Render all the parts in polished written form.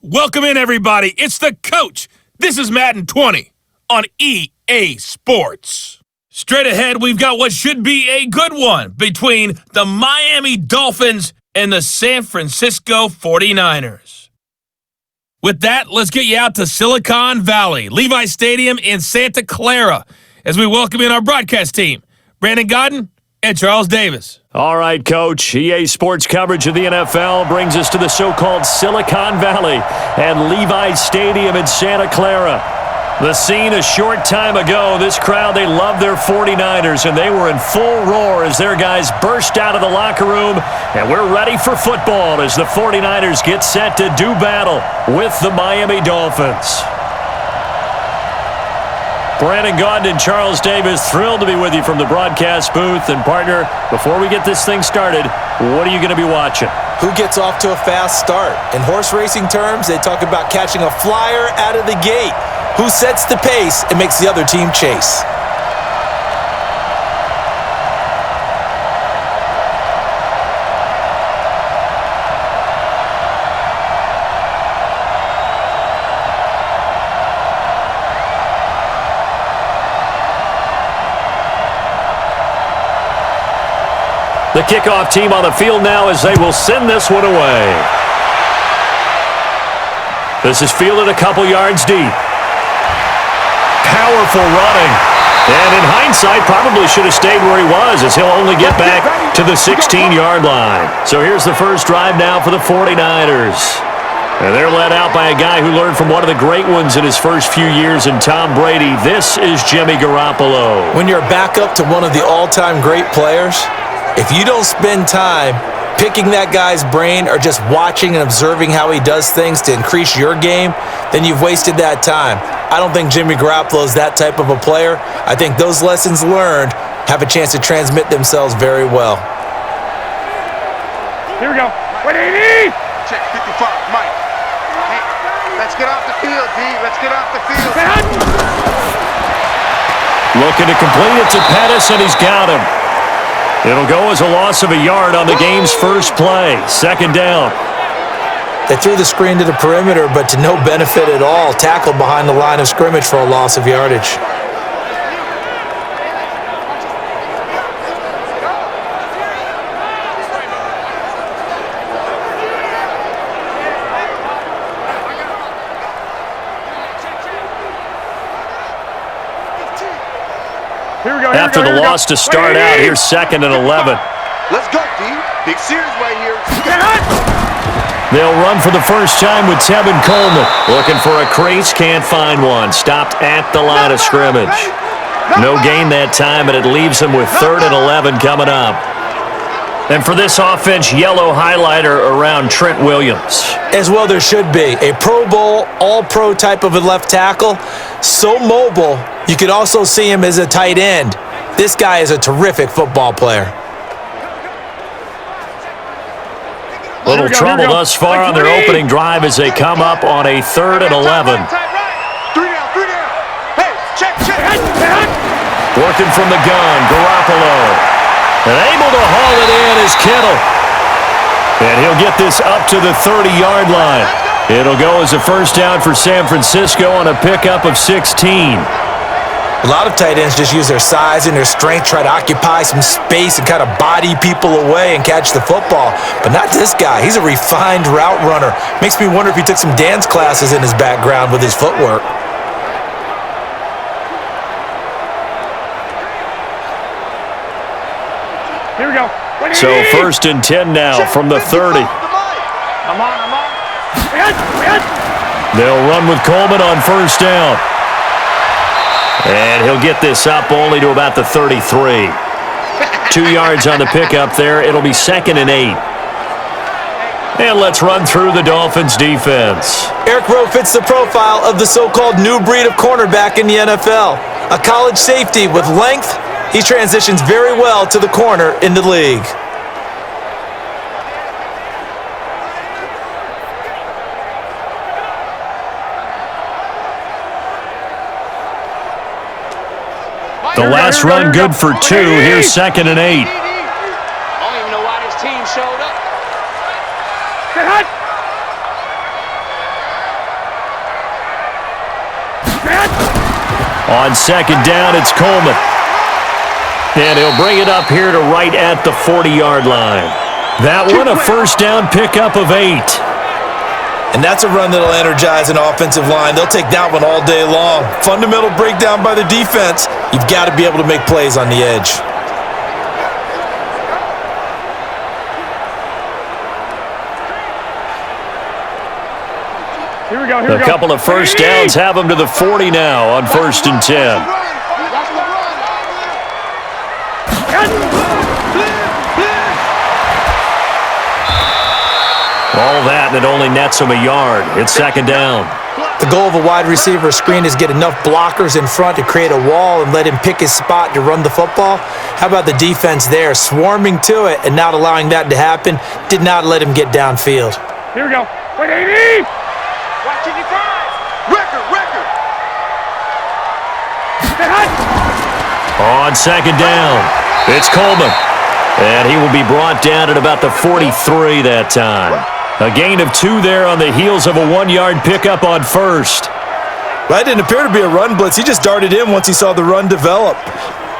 Welcome in, everybody. It's the coach. This is Madden 20 on EA Sports. Straight ahead, we've got what should be a good one between the Miami Dolphins and the San Francisco 49ers. With that, let's get you out to Silicon Valley, Levi Stadium in Santa Clara, as we welcome in our broadcast team, Brandon Godden and Charles Davis. All right, Coach. EA Sports coverage of the NFL brings us to the so-called Silicon Valley and Levi Stadium in Santa Clara. The scene a short time ago, this crowd, they love their 49ers, and they were in full roar as their guys burst out of the locker room, and we're ready for football as the 49ers get set to do battle with the Miami Dolphins. Brandon Godden and Charles Davis, thrilled to be with you from the broadcast booth. And partner, before we get this thing started, what are you going to be watching? Who gets off to a fast start? In horse racing terms, they talk about catching a flyer out of the gate. Who sets the pace and makes the other team chase? The kickoff team on the field now as they will send this one away. This is fielded a couple yards deep. Powerful running. And in hindsight, probably should have stayed where he was as he'll only get back to the 16-yard line. So here's the first drive now for the 49ers. And they're led out by a guy who learned from one of the great ones in his first few years in Tom Brady. This is Jimmy Garoppolo. When you're back up to one of the all-time great players, if you don't spend time picking that guy's brain or just watching and observing how he does things to increase your game, then you've wasted that time. I don't think Jimmy Garoppolo is that type of a player. I think those lessons learned have a chance to transmit themselves very well. Here we go. Whydid! Check 55, Mike. Hey, let's get off the field, D. Let's get off the field. Looking to complete it to Pettis, and he's got him. It'll go as a loss of a yard on the game's first play. Second down. They threw the screen to the perimeter, but to no benefit at all. Tackled behind the line of scrimmage for a loss of yardage. After the loss to start out, here's second and 11. Let's go, D. Big series right here. They'll run for the first time with Tevin Coleman. Looking for a crease, can't find one. Stopped at the line of scrimmage. No gain that time, and it leaves them with third and 11 coming up. And for this offense, yellow highlighter around Trent Williams. As well there should be. A Pro Bowl, all-pro type of a left tackle. So mobile, you could also see him as a tight end. This guy is a terrific football player. Little trouble thus far on their opening drive as they come up on a third and 11. 3 down. Hey, check. Working from the gun, Garoppolo. And able to haul it in is Kittle. And he'll get this up to the 30-yard line. It'll go as a first down for San Francisco on a pickup of 16. A lot of tight ends just use their size and their strength, try to occupy some space and kind of body people away and catch the football. But not this guy. He's a refined route runner. Makes me wonder if he took some dance classes in his background with his footwork. Here we go. So first and 10 now from the 30. I'm on. They'll run with Coleman on first down. And he'll get this up only to about the 33. 2 yards on the pickup there. It'll be second and 8. And let's run through the Dolphins defense. Eric Rowe fits the profile of the so-called new breed of cornerback in the NFL. A college safety with length, he transitions very well to the corner in the league. The last run good for 2. Here's second and 8. I don't even know why this team showed up. On second down, it's Coleman. And he'll bring it up here to right at the 40-yard line. That one, a first down pickup of 8. And that's a run that'll energize an offensive line. They'll take that one all day long. Fundamental breakdown by the defense. You've got to be able to make plays on the edge. Here we go. A couple of first downs have them to the 40 now on 1st and 10. All that, and it only nets him a yard. It's second down. The goal of a wide receiver screen is get enough blockers in front to create a wall and let him pick his spot to run the football. How about the defense there, swarming to it and not allowing that to happen? Did not let him get downfield. Here we go. Whydid! Watch your five. Record. On second down, it's Coleman. And he will be brought down at about the 43 that time. A gain of 2 there on the heels of a 1-yard pickup on 1st. Well, that didn't appear to be a run blitz. He just darted in once he saw the run develop.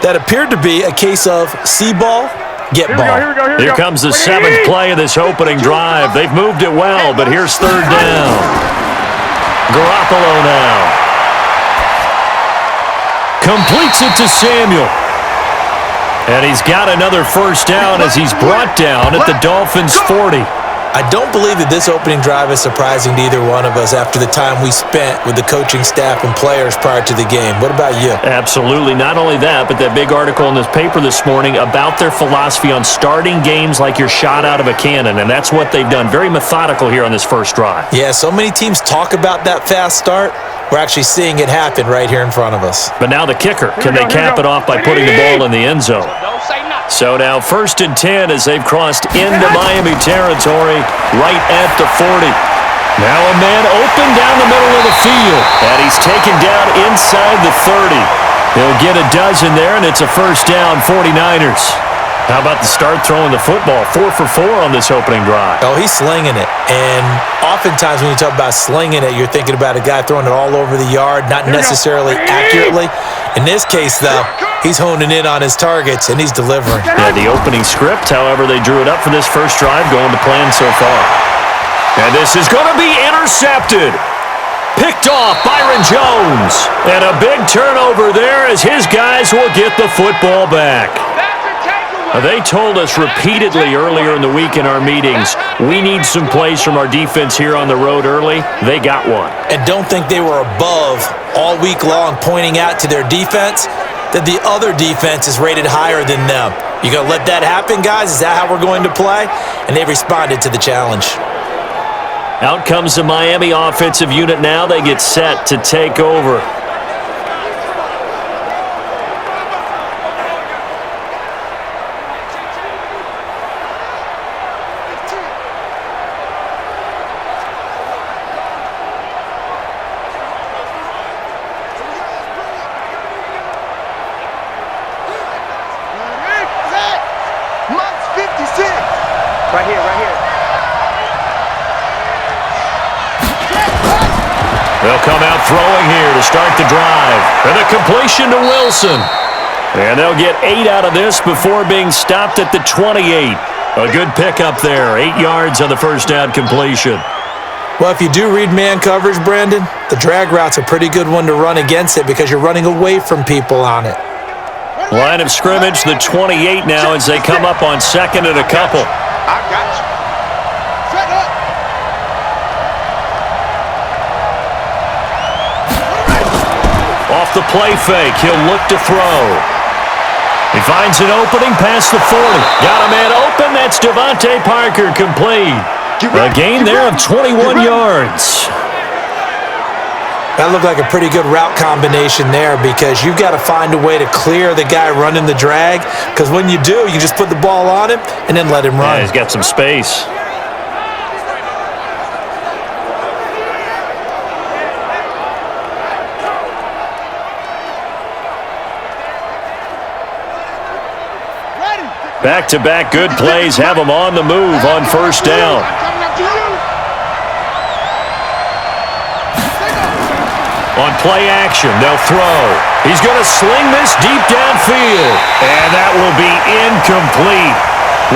That appeared to be a case of see ball, get ball. Here comes the 7th play of this opening drive. They've moved it well, but here's 3rd down. Garoppolo now. Completes it to Samuel. And he's got another first down as he's brought down at the Dolphins' 40. I don't believe that this opening drive is surprising to either one of us after the time we spent with the coaching staff and players prior to the game. What about you? Absolutely. Not only that, but that big article in this paper this morning about their philosophy on starting games like you're shot out of a cannon, and that's what they've done. Very methodical here on this first drive. Yeah, so many teams talk about that fast start. We're actually seeing it happen right here in front of us. But now the kicker. Can they cap it off by putting the ball in the end zone? So now 1st and 10 as they've crossed into Miami territory right at the 40. Now a man open down the middle of the field. And he's taken down inside the 30. He'll get a dozen there, and it's a first down, 49ers. How about the start throwing the football? 4 for 4 on this opening drive. Oh, he's slinging it. And oftentimes when you talk about slinging it, you're thinking about a guy throwing it all over the yard, not necessarily accurately. In this case, though, he's honing in on his targets, and he's delivering. Yeah, the opening script, however, they drew it up for this first drive, going to plan so far. And this is going to be intercepted. Picked off Byron Jones. And a big turnover there as his guys will get the football back. They told us repeatedly earlier in the week in our meetings, we need some plays from our defense here on the road early. They got one. And don't think they were above all week long pointing out to their defense that the other defense is rated higher than them. You going to let that happen, guys? Is that how we're going to play? And they responded to the challenge. Out comes the Miami offensive unit now. They get set to take over. Right here. They'll come out throwing here to start the drive. And a completion to Wilson. And they'll get 8 out of this before being stopped at the 28. A good pickup there. 8 yards on the first down completion. Well, if you do read man coverage, Brandon, the drag route's a pretty good one to run against it because you're running away from people on it. Line of scrimmage, the 28 now as they come up on second and a couple. I got you. Set up. Off the play fake, he'll look to throw. He finds an opening past the 40. Got a man open, that's Devontae Parker complete. A gain there of 21 yards. That looked like a pretty good route combination there because you've got to find a way to clear the guy running the drag because when you do, you just put the ball on him and then let him run. Yeah, he's got some space. Back-to-back good plays have him on the move on first down. On play action, they'll throw. He's going to sling this deep downfield. And that will be incomplete.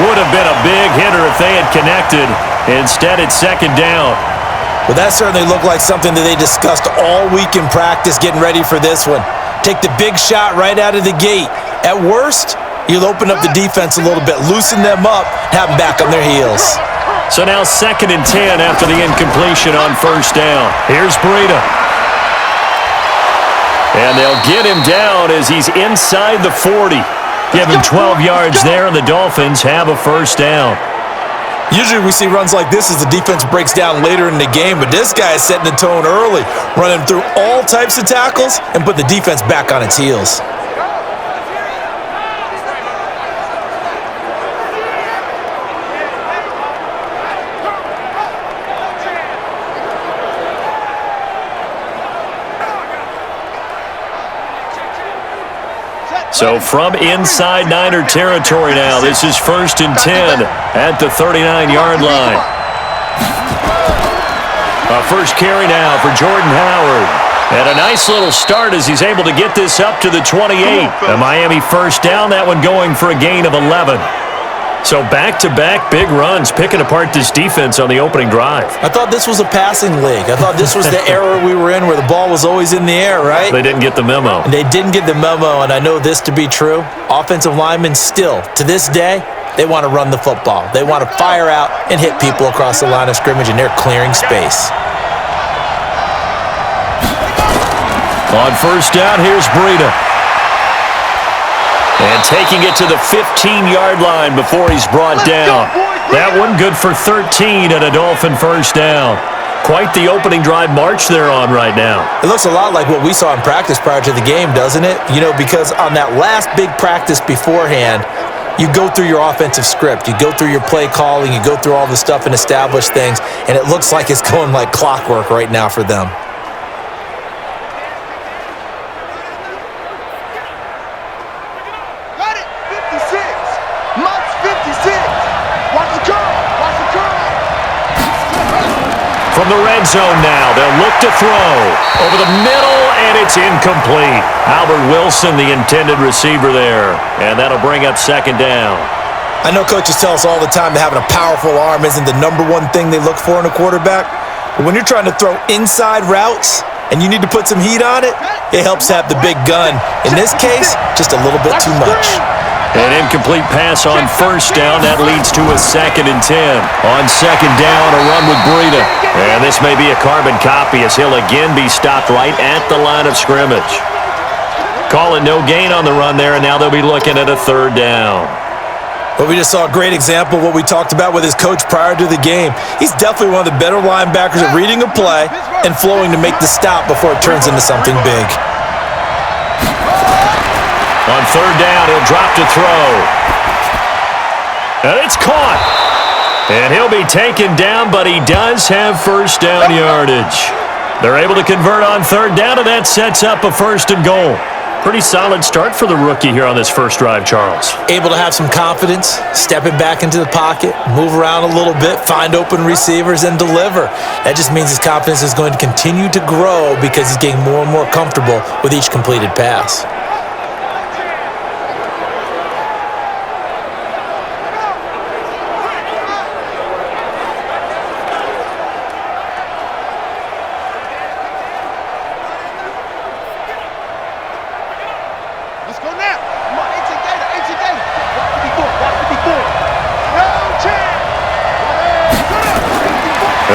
Would have been a big hitter if they had connected. Instead, it's second down. Well, that certainly looked like something that they discussed all week in practice getting ready for this one. Take the big shot right out of the gate. At worst, you'll open up the defense a little bit, loosen them up, have them back on their heels. So now 2nd and 10 after the incompletion on first down. Here's Breda. And they'll get him down as he's inside the 40. Give him 12 yards there, and the Dolphins have a first down. Usually we see runs like this as the defense breaks down later in the game, but this guy is setting the tone early, running through all types of tackles and put the defense back on its heels. So from inside Niner territory now, this is 1st and 10 at the 39-yard line. A first carry now for Jordan Howard. And a nice little start as he's able to get this up to the 28. The Miami first down, that one going for a gain of 11. So back-to-back big runs, picking apart this defense on the opening drive. I thought this was a passing league. I thought this was the era we were in where the ball was always in the air, right? They didn't get the memo. And they didn't get the memo, and I know this to be true. Offensive linemen still, to this day, they want to run the football. They want to fire out and hit people across the line of scrimmage, and they're clearing space. On first down, here's Breda. And taking it to the 15-yard line before he's brought down. That one good for 13 and a Dolphin first down. Quite the opening drive march they're on right now. It looks a lot like what we saw in practice prior to the game, doesn't it? You know, because on that last big practice beforehand, you go through your offensive script. You go through your play calling. You go through all the stuff and establish things. And it looks like it's going like clockwork right now for them. From the red zone now, they'll look to throw. Over the middle, and it's incomplete. Albert Wilson, the intended receiver there. And that'll bring up second down. I know coaches tell us all the time that having a powerful arm isn't the #1 thing they look for in a quarterback. But when you're trying to throw inside routes and you need to put some heat on it, it helps to have the big gun. In this case, just a little bit too much. An incomplete pass on first down. That leads to a 2nd and 10. On second down, a run with Breda. And this may be a carbon copy as he'll again be stopped right at the line of scrimmage. Calling no gain on the run there, and now they'll be looking at a 3rd down. But we just saw a great example of what we talked about with his coach prior to the game. He's definitely one of the better linebackers at reading a play and flowing to make the stop before it turns into something big. On 3rd down, he'll drop to throw. And it's caught. And he'll be taken down, but he does have first down yardage. They're able to convert on 3rd down, and that sets up a 1st and goal. Pretty solid start for the rookie here on this first drive, Charles. Able to have some confidence, stepping back into the pocket, move around a little bit, find open receivers, and deliver. That just means his confidence is going to continue to grow because he's getting more and more comfortable with each completed pass.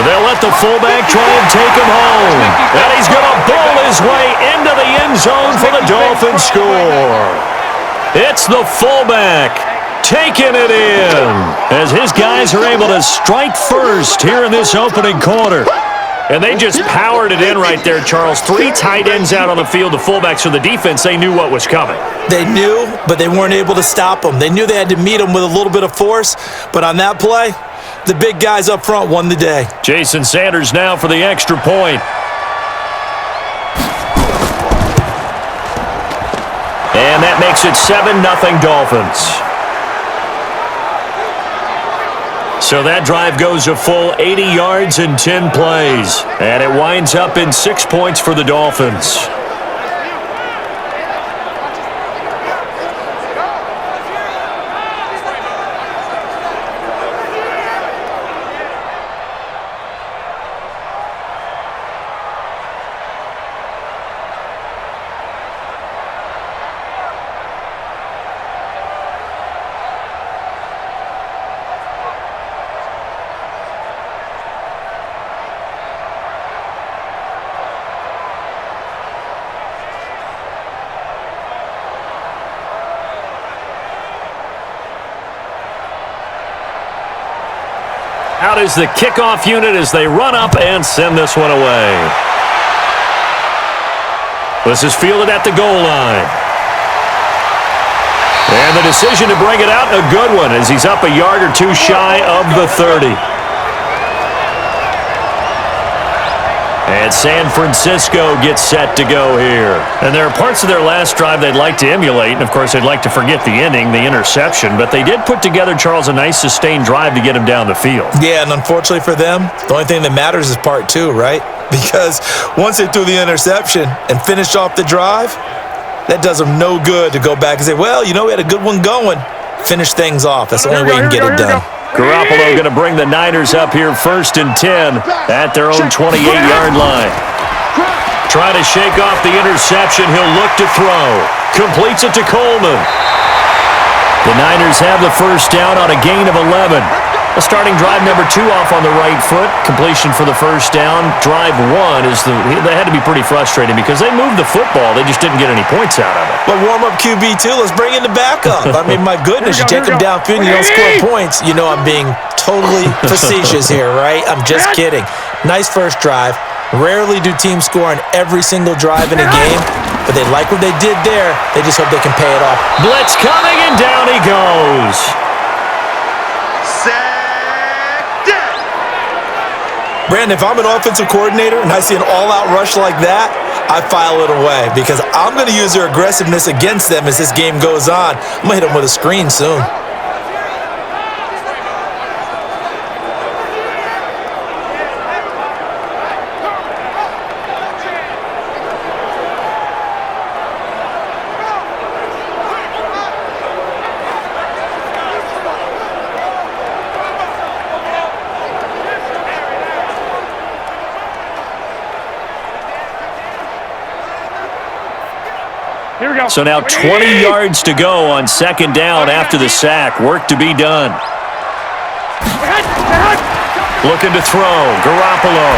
They'll let the fullback try and take him home. And he's going to bowl his way into the end zone for the Dolphins score. It's the fullback taking it in as his guys are able to strike first here in this opening quarter. And they just powered it in right there, Charles. 3 tight ends out on the field, the fullbacks for the defense. They knew what was coming. They knew, but they weren't able to stop them. They knew they had to meet them with a little bit of force, but on that play, the big guys up front won the day. Jason Sanders now for the extra point. And that makes it 7-0 Dolphins. So that drive goes a full 80 yards in 10 plays. And it winds up in 6 points for the Dolphins. Out is the kickoff unit as they run up and send this one away. This is fielded at the goal line. And the decision to bring it out, a good one, as he's up a yard or two shy of the 30. And San Francisco gets set to go here. And there are parts of their last drive they'd like to emulate. And, of course, they'd like to forget the ending, the interception. But they did put together, Charles, a nice sustained drive to get him down the field. Yeah, and unfortunately for them, the only thing that matters is part two, right? Because once they threw the interception and finished off the drive, that does them no good to go back and say, well, you know, we had a good one going. Finish things off. That's the only way you can get it done. Garoppolo going to bring the Niners up here 1st and 10 at their own 28-yard line. Trying to shake off the interception. He'll look to throw. Completes it to Coleman. The Niners have the first down on a gain of 11. A starting drive number 2 off on the right foot. Completion for the first down. Drive 1 is they had to be pretty frustrating because they moved the football. They just didn't get any points out of it. But warm-up QB, too. Let's bring in the backup. I mean, my goodness, you take them downfield and you don't score points. You know I'm being totally facetious here, right? I'm just kidding. Nice first drive. Rarely do teams score on every single drive in a game, but they like what they did there. They just hope they can pay it off. Blitz coming, and down he goes. Brandon, if I'm an offensive coordinator and I see an all-out rush like that, I file it away because I'm going to use their aggressiveness against them as this game goes on. I'm going to hit them with a screen soon. So now 20 yards to go on 2nd down after the sack. Work to be done. Looking to throw. Garoppolo.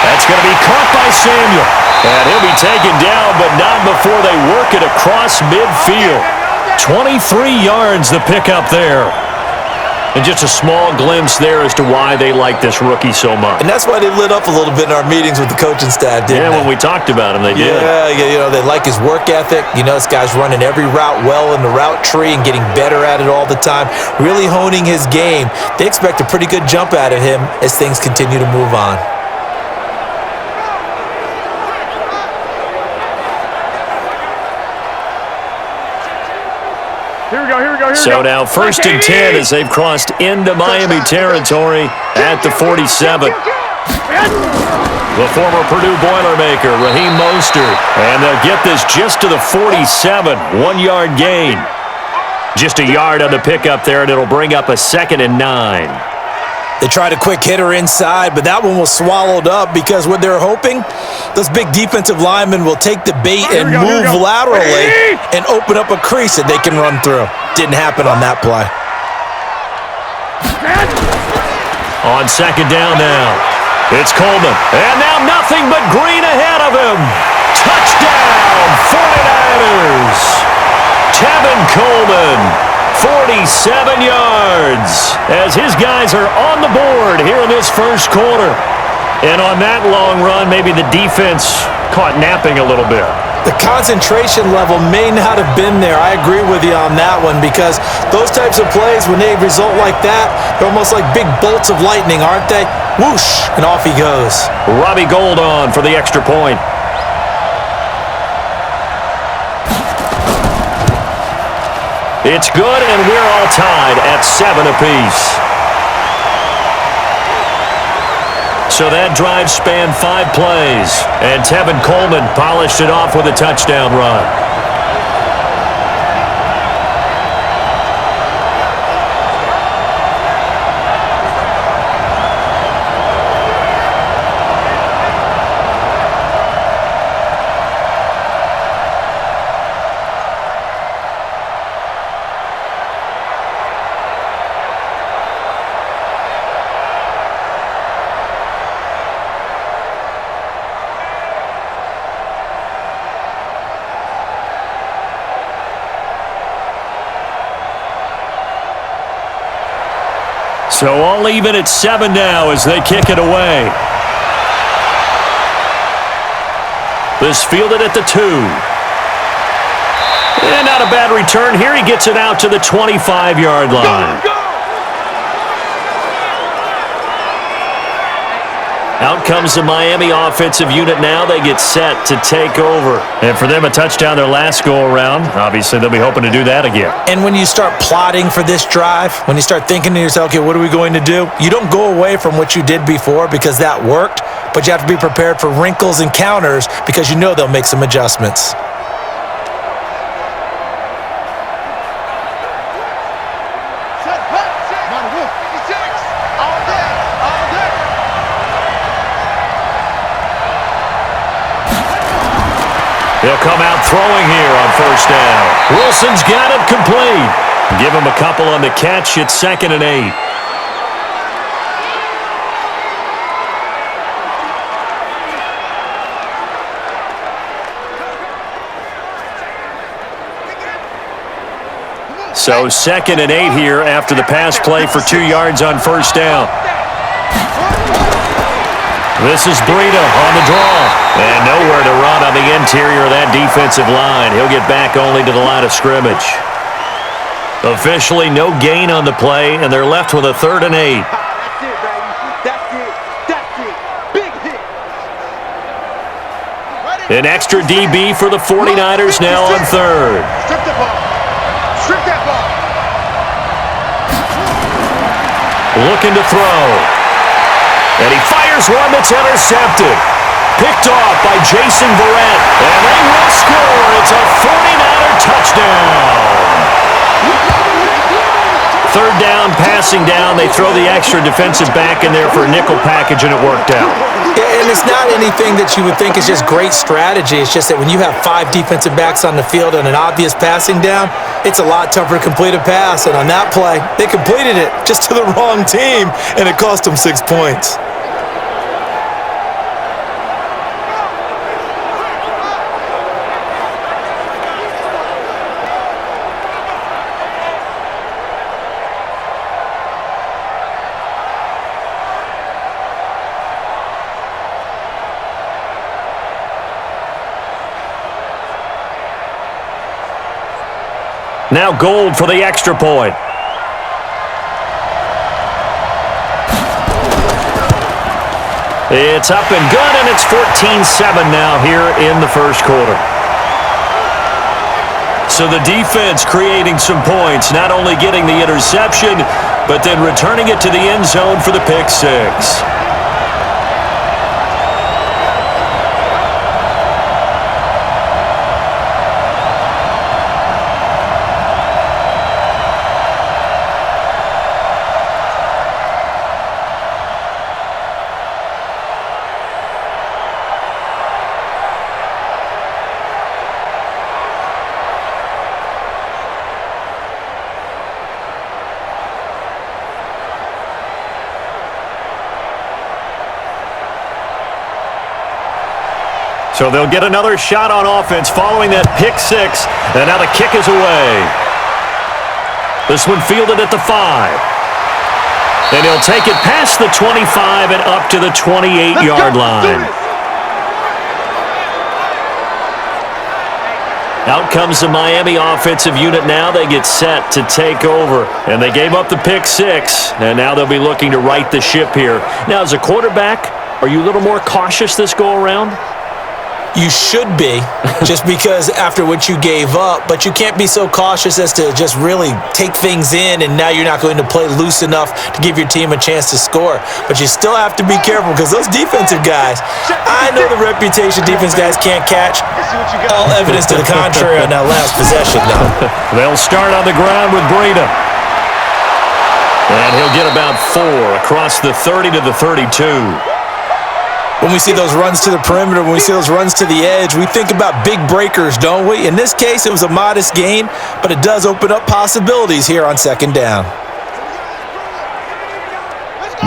That's going to be caught by Samuel. And he'll be taken down, but not before they work it across midfield. 23 yards the pickup there. And just a small glimpse there as to why they like this rookie so much. And that's why they lit up a little bit in our meetings with the coaching staff, didn't they? Yeah, when we talked about him, they did. Yeah, you know, they like his work ethic. You know, this guy's running every route well in the route tree and getting better at it all the time, really honing his game. They expect a pretty good jump out of him as things continue to move on. Here we go. So now 1st and 10 as they've crossed into Miami territory at the 47. The former Purdue Boilermaker, Raheem Mostert. And they'll get this just to the 47. 1-yard gain. Just a yard on the pickup there, and it'll bring up a 2nd and 9. They tried a quick hitter inside, but that one was swallowed up because what they're hoping, those big defensive linemen will take the bait and move laterally and open up a crease that they can run through. Didn't happen on that play. On 2nd down now, it's Coleman. And now nothing but green ahead of him. Touchdown, 49ers. Tevin Coleman. 47 yards as his guys are on the board here in this first quarter. And on that long run, maybe the defense caught napping a little bit. The concentration level may not have been there. I agree with you on that one because those types of plays, when they result like that, they're almost like big bolts of lightning, aren't they? Whoosh, and off he goes. Robbie Gould on for the extra point. It's good, and we're all tied at 7 apiece. So that drive spanned 5 plays, and Tevin Coleman polished it off with a touchdown run. So all even at 7 now as they kick it away. This fielded at the 2. And not a bad return here. He gets it out to the 25-yard line. Out comes the Miami offensive unit now. They get set to take over. And for them, a touchdown their last go-around. Obviously, they'll be hoping to do that again. And when you start plotting for this drive, when you start thinking to yourself, okay, what are we going to do? You don't go away from what you did before because that worked, but you have to be prepared for wrinkles and counters because you know they'll make some adjustments. He'll come out throwing here on first down. Wilson's got it complete. Give him a couple on the catch. It's 2nd and 8. So 2nd and 8 here after the pass play for 2 yards on first down. This is Breda on the draw. And nowhere to run on the interior of that defensive line. He'll get back only to the line of scrimmage. Officially no gain on the play, and they're left with a 3rd and 8. That's it, baby. That's it. That's it. Big hit. An extra DB for the 49ers now on 3rd. Strip the ball. Strip that ball. Looking to throw. And he fires one that's intercepted. Picked off by Jason Verrett. And they will score. It's a 49er touchdown. 3rd down, passing down. They throw the extra defensive back in there for a nickel package, and it worked out. Yeah, and it's not anything that you would think is just great strategy. It's just that when you have 5 defensive backs on the field and an obvious passing down, it's a lot tougher to complete a pass. And on that play, they completed it just to the wrong team, and it cost them 6 points. Now Gold for the extra point. It's up and good, and it's 14-7 now here in the first quarter. So the defense creating some points, not only getting the interception, but then returning it to the end zone for the pick 6. So they'll get another shot on offense following that pick 6. And now the kick is away. This one fielded at the 5. And he'll take it past the 25 and up to the 28-yard line. Out comes the Miami offensive unit now. They get set to take over. And they gave up the pick 6. And now they'll be looking to right the ship here. Now, as a quarterback, are you a little more cautious this go-around? You should be, just because after what you gave up, but you can't be so cautious as to just really take things in, and now you're not going to play loose enough to give your team a chance to score. But you still have to be careful, because those defensive guys, I know the reputation defense guys can't catch. All evidence to the contrary on that last possession, though. They'll start on the ground with Breda. And he'll get about 4 across the 30 to the 32. When we see those runs to the perimeter, when we see those runs to the edge, we think about big breakers, don't we? In this case, it was a modest gain, but it does open up possibilities here on second down.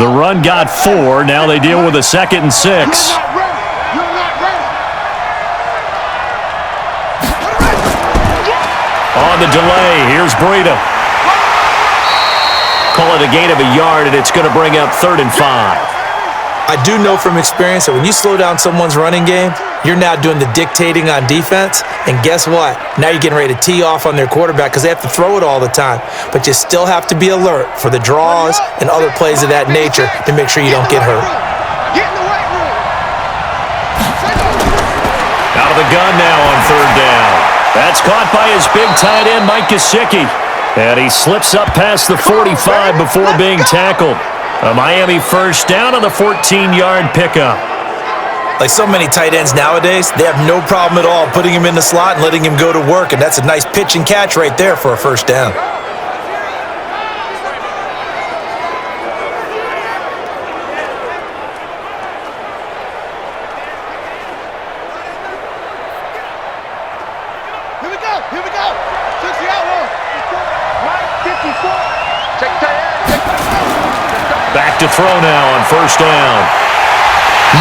The run got 4. Now they deal with a 2nd and 6. On the delay, here's Breda. Call it a gain of a yard, and it's going to bring up 3rd and 5. I do know from experience that when you slow down someone's running game, you're now doing the dictating on defense, and guess what? Now you're getting ready to tee off on their quarterback because they have to throw it all the time. But you still have to be alert for the draws and other plays of that nature to make sure you don't get hurt. Out of the gun now on 3rd down. That's caught by his big tight end, Mike Gesicki. And he slips up past the 45 before being tackled. A Miami first down on the 14-yard pickup. Like so many tight ends nowadays, they have no problem at all putting him in the slot and letting him go to work, and that's a nice pitch and catch right there for a first down. Here we go. Took the outlaw. Mike 54. Check tight end. Back to throw now on first down.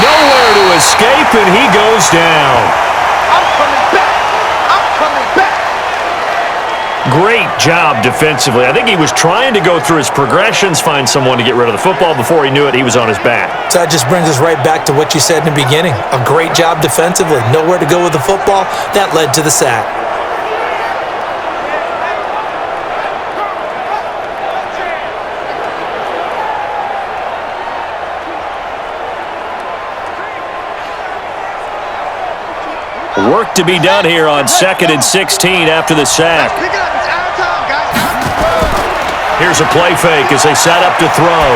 Nowhere to escape, and he goes down. I'm coming back. Great job defensively. I think he was trying to go through his progressions, find someone to get rid of the football. Before he knew it, he was on his back. So that just brings us right back to what you said in the beginning. A great job defensively. Nowhere to go with the football. That led to the sack. Work to be done here on 2nd and 16 after the sack. Pick it up. It's out of time, guys. Here's a play fake as they set up to throw.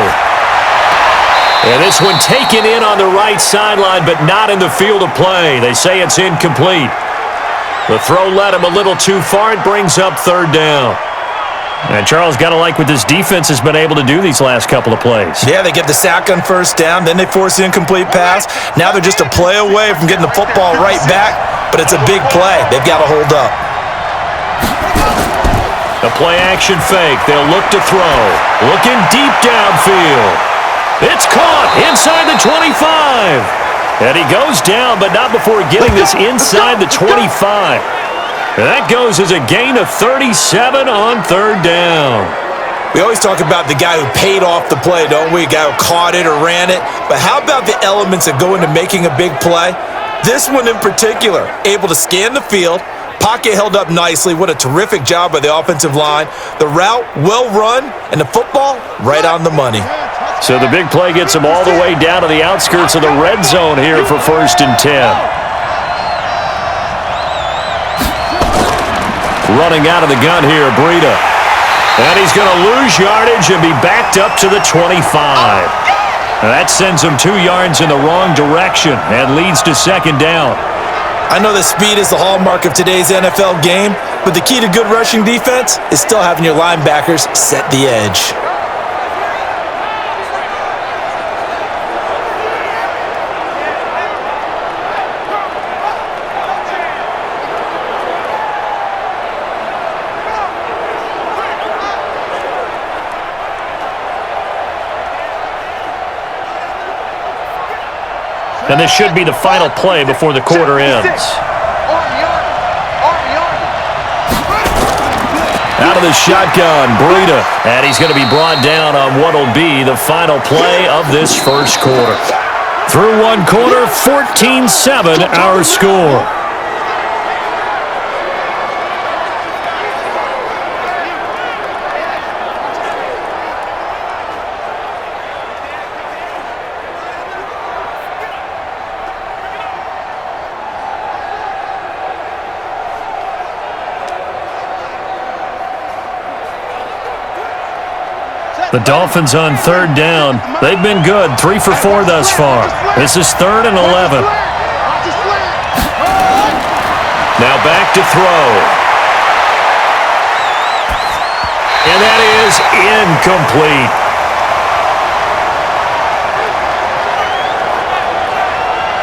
And this one taken in on the right sideline, but not in the field of play. They say it's incomplete. The throw led him a little too far. It brings up 3rd down. And Charles, got to like what this defense has been able to do these last couple of plays. Yeah, they get the sack on first down, then they force the incomplete pass. Now they're just a play away from getting the football right back, but it's a big play. They've got to hold up. The play-action fake. They'll look to throw. Looking deep downfield. It's caught inside the 25. And he goes down, but not before getting this inside the 25. That goes as a gain of 37 on 3rd down. We always talk about the guy who paid off the play, don't we? A guy who caught it or ran it. But how about the elements that go into making a big play? This one in particular, able to scan the field, pocket held up nicely. What a terrific job by the offensive line. The route, well run, and the football, right on the money. So the big play gets him all the way down to the outskirts of the red zone here for 1st and 10. Running out of the gun here, Breda. And he's going to lose yardage and be backed up to the 25. That sends him 2 yards in the wrong direction and leads to 2nd down. I know that speed is the hallmark of today's NFL game, but the key to good rushing defense is still having your linebackers set the edge. And this should be the final play before the quarter ends. Out of the shotgun, Breda. And he's going to be brought down on what will be the final play of this first quarter. Through one quarter, 14-7 our score. The Dolphins on third down. They've been good, 3 for 4 thus far. This is 3rd and 11. Now back to throw. And that is incomplete.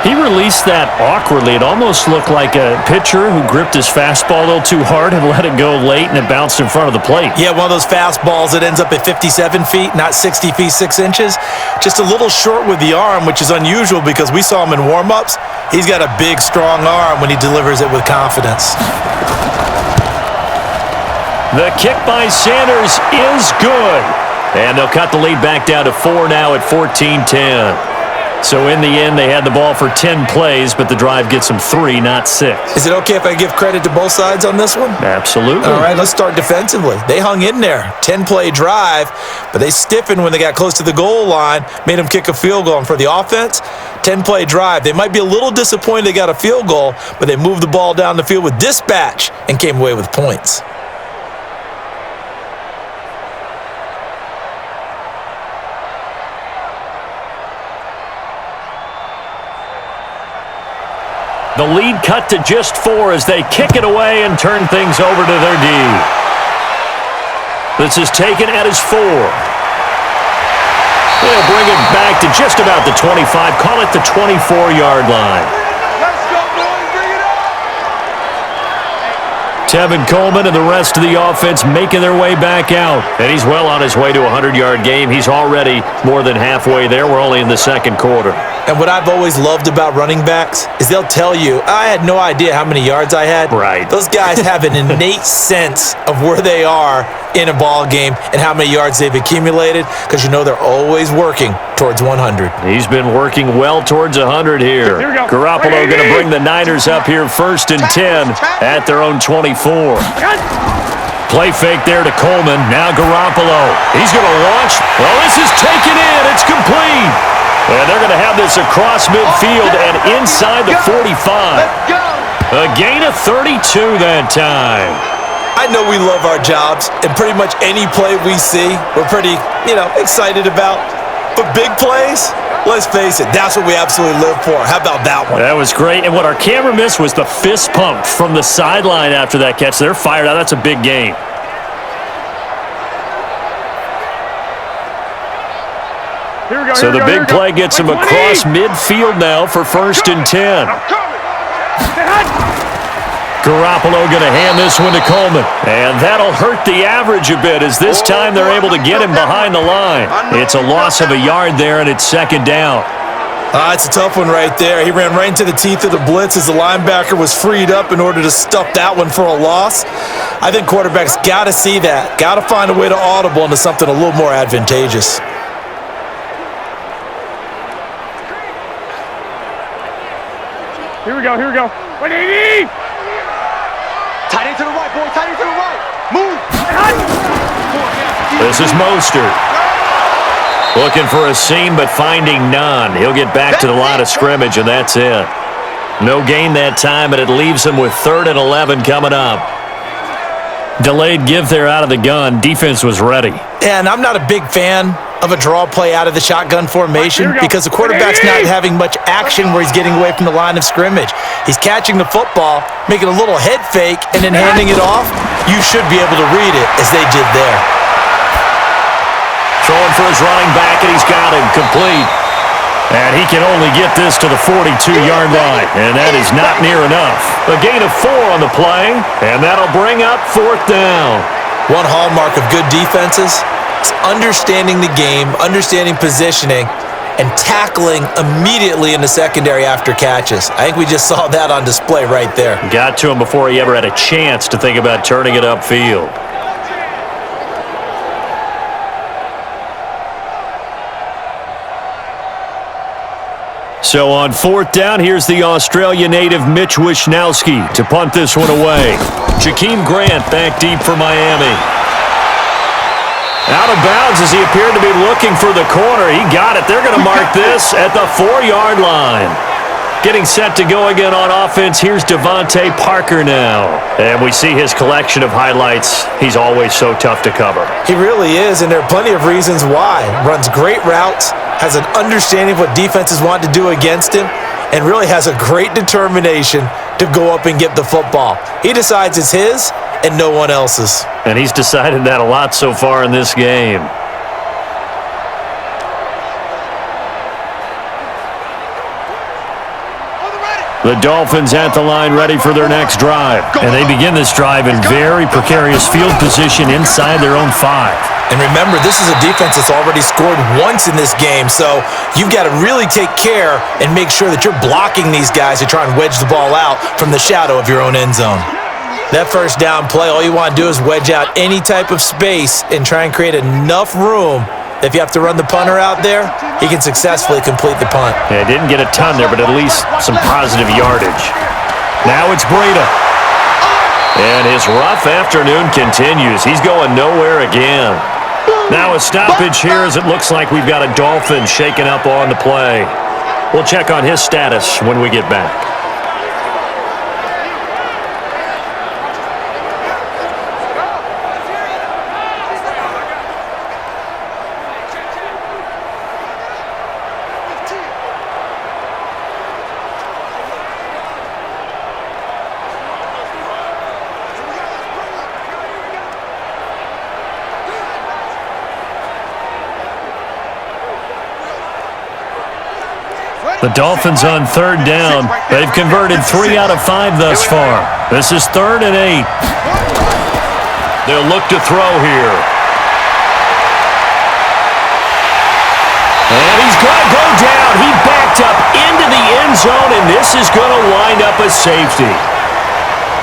He released that awkwardly. It almost looked like a pitcher who gripped his fastball a little too hard and let it go late, and it bounced in front of the plate. Yeah, one of those fastballs that ends up at 57 feet, not 60 feet, 6 inches. Just a little short with the arm, which is unusual because we saw him in warm-ups. He's got a big, strong arm when he delivers it with confidence. The kick by Sanders is good. And they'll cut the lead back down to 4 now at 14-10. So in the end, they had the ball for 10 plays, but the drive gets them 3, not 6. Is it okay if I give credit to both sides on this one? Absolutely. All right, let's start defensively. They hung in there. 10-play drive, but they stiffened when they got close to the goal line, made them kick a field goal. And for the offense, 10-play drive. They might be a little disappointed they got a field goal, but they moved the ball down the field with dispatch and came away with points. The lead cut to just 4 as they kick it away and turn things over to their D. This is taken at his 4. They'll bring it back to just about the 25, call it the 24-yard line. Let's go, boys, bring it up! Tevin Coleman and the rest of the offense making their way back out. And he's well on his way to a 100-yard game. He's already more than halfway there. We're only in the second quarter. And what I've always loved about running backs is they'll tell you, I had no idea how many yards I had. Right. Those guys have an innate sense of where they are in a ball game and how many yards they've accumulated because you know they're always working towards 100. He's been working well towards 100 here. Here we go. Garoppolo going to bring the Niners up here 1st and 10 at their own 24. Play fake there to Coleman. Now Garoppolo. He's going to launch. Well, this is taken in. It's complete. And they're going to have this across midfield and inside the 45. A gain of 32 that time. I know we love our jobs, and pretty much any play we see, we're pretty, excited about. But big plays, let's face it, that's what we absolutely live for. How about that one? That was great. And what our camera missed was the fist pump from the sideline after that catch. They're fired out. That's a big game. So the big play gets him across midfield now for 1st and 10. Garoppolo going to hand this one to Coleman. And that'll hurt the average a bit as this time they're able to get him behind the line. It's a loss of a yard there, and it's 2nd down. It's a tough one right there. He ran right into the teeth of the blitz as the linebacker was freed up in order to stuff that one for a loss. I think quarterbacks got to see that. Got to find a way to audible into something a little more advantageous. Here we go. Whydid! Tight end to the right, boy. Tight end to the right. Move. This is Mostert. Looking for a seam, but finding none. He'll get back to the line of scrimmage, and that's it. No gain that time, and it leaves him with 3rd and 11 coming up. Delayed give there out of the gun. Defense was ready. And I'm not a big fan of a draw play out of the shotgun formation because the quarterback's not having much action where he's getting away from the line of scrimmage. He's catching the football, making a little head fake, and then handing it off. You should be able to read it as they did there. Throwing for his running back, and he's got him complete. And he can only get this to the 42-yard line, and that is not near enough. A gain of 4 on the play, and that'll bring up 4th down. One hallmark of good defenses is understanding the game, understanding positioning, and tackling immediately in the secondary after catches. I think we just saw that on display right there. Got to him before he ever had a chance to think about turning it upfield. So on 4th down, here's the Australia native Mitch Wishnowsky to punt this one away. Jakeem Grant back deep for Miami. Out of bounds as he appeared to be looking for the corner. He got it. They're going to mark this at the 4-yard line. Getting set to go again on offense, here's Devontae Parker now. And we see his collection of highlights. He's always so tough to cover. He really is, and there are plenty of reasons why. Runs great routes, has an understanding of what defenses want to do against him, and really has a great determination to go up and get the football. He decides it's his and no one else's. And he's decided that a lot so far in this game. The Dolphins at the line ready for their next drive. And they begin this drive in very precarious field position inside their own 5. And remember, this is a defense that's already scored once in this game, so you've got to really take care and make sure that you're blocking these guys to try and wedge the ball out from the shadow of your own end zone. That first down play, all you want to do is wedge out any type of space and try and create enough room. If you have to run the punter out there, he can successfully complete the punt. Yeah, didn't get a ton there, but at least some positive yardage. Now it's Breda. And his rough afternoon continues. He's going nowhere again. Now a stoppage here as it looks like we've got a Dolphin shaken up on the play. We'll check on his status when we get back. The Dolphins on third down. They've converted 3 out of 5 thus far. This is 3rd and 8. They'll look to throw here. And he's going to go down. He backed up into the end zone, and this is going to wind up a safety.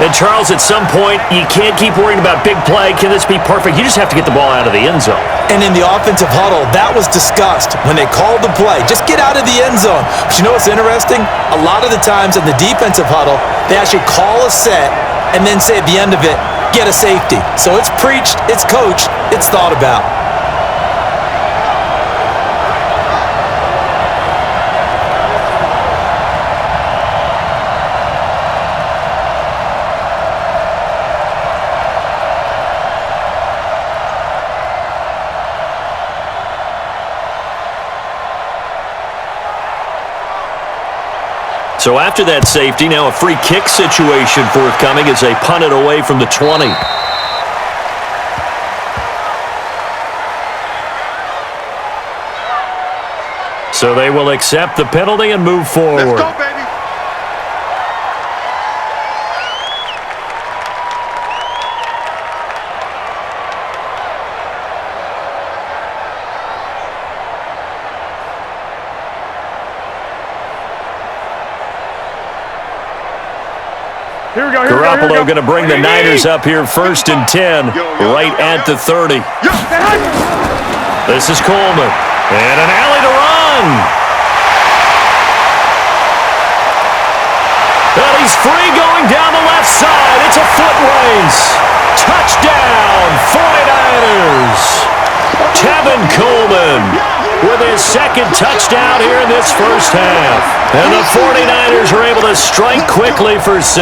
And, Charles, at some point, you can't keep worrying about big play. Can this be perfect? You just have to get the ball out of the end zone. And in the offensive huddle, that was discussed when they called the play. Just get out of the end zone. But you know what's interesting? A lot of the times in the defensive huddle, they actually call a set and then say at the end of it, get a safety. So it's preached, it's coached, it's thought about. So after that safety, now a free kick situation forthcoming as they punt it away from the 20. So they will accept the penalty and move forward. Let's go, baby. Here we go. Garoppolo going to bring the Niners up here 1st and 10, right at the 30. This is Coleman. And an alley to run. And he's free going down the left side. It's a foot race. Touchdown, 49ers. Tevin Coleman with his 2nd touchdown here in this first half. And the 49ers are able to strike quickly for 6.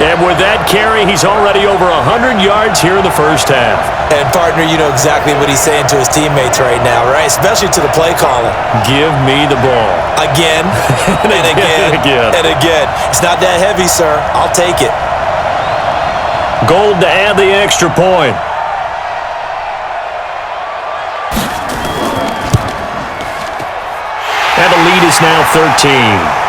And with that carry, he's already over 100 yards here in the first half. And, partner, you know exactly what he's saying to his teammates right now, right? Especially to the play caller. Give me the ball. Again, and again, and again. It's not that heavy, sir. I'll take it. Gold to add the extra point. And the lead is now 13.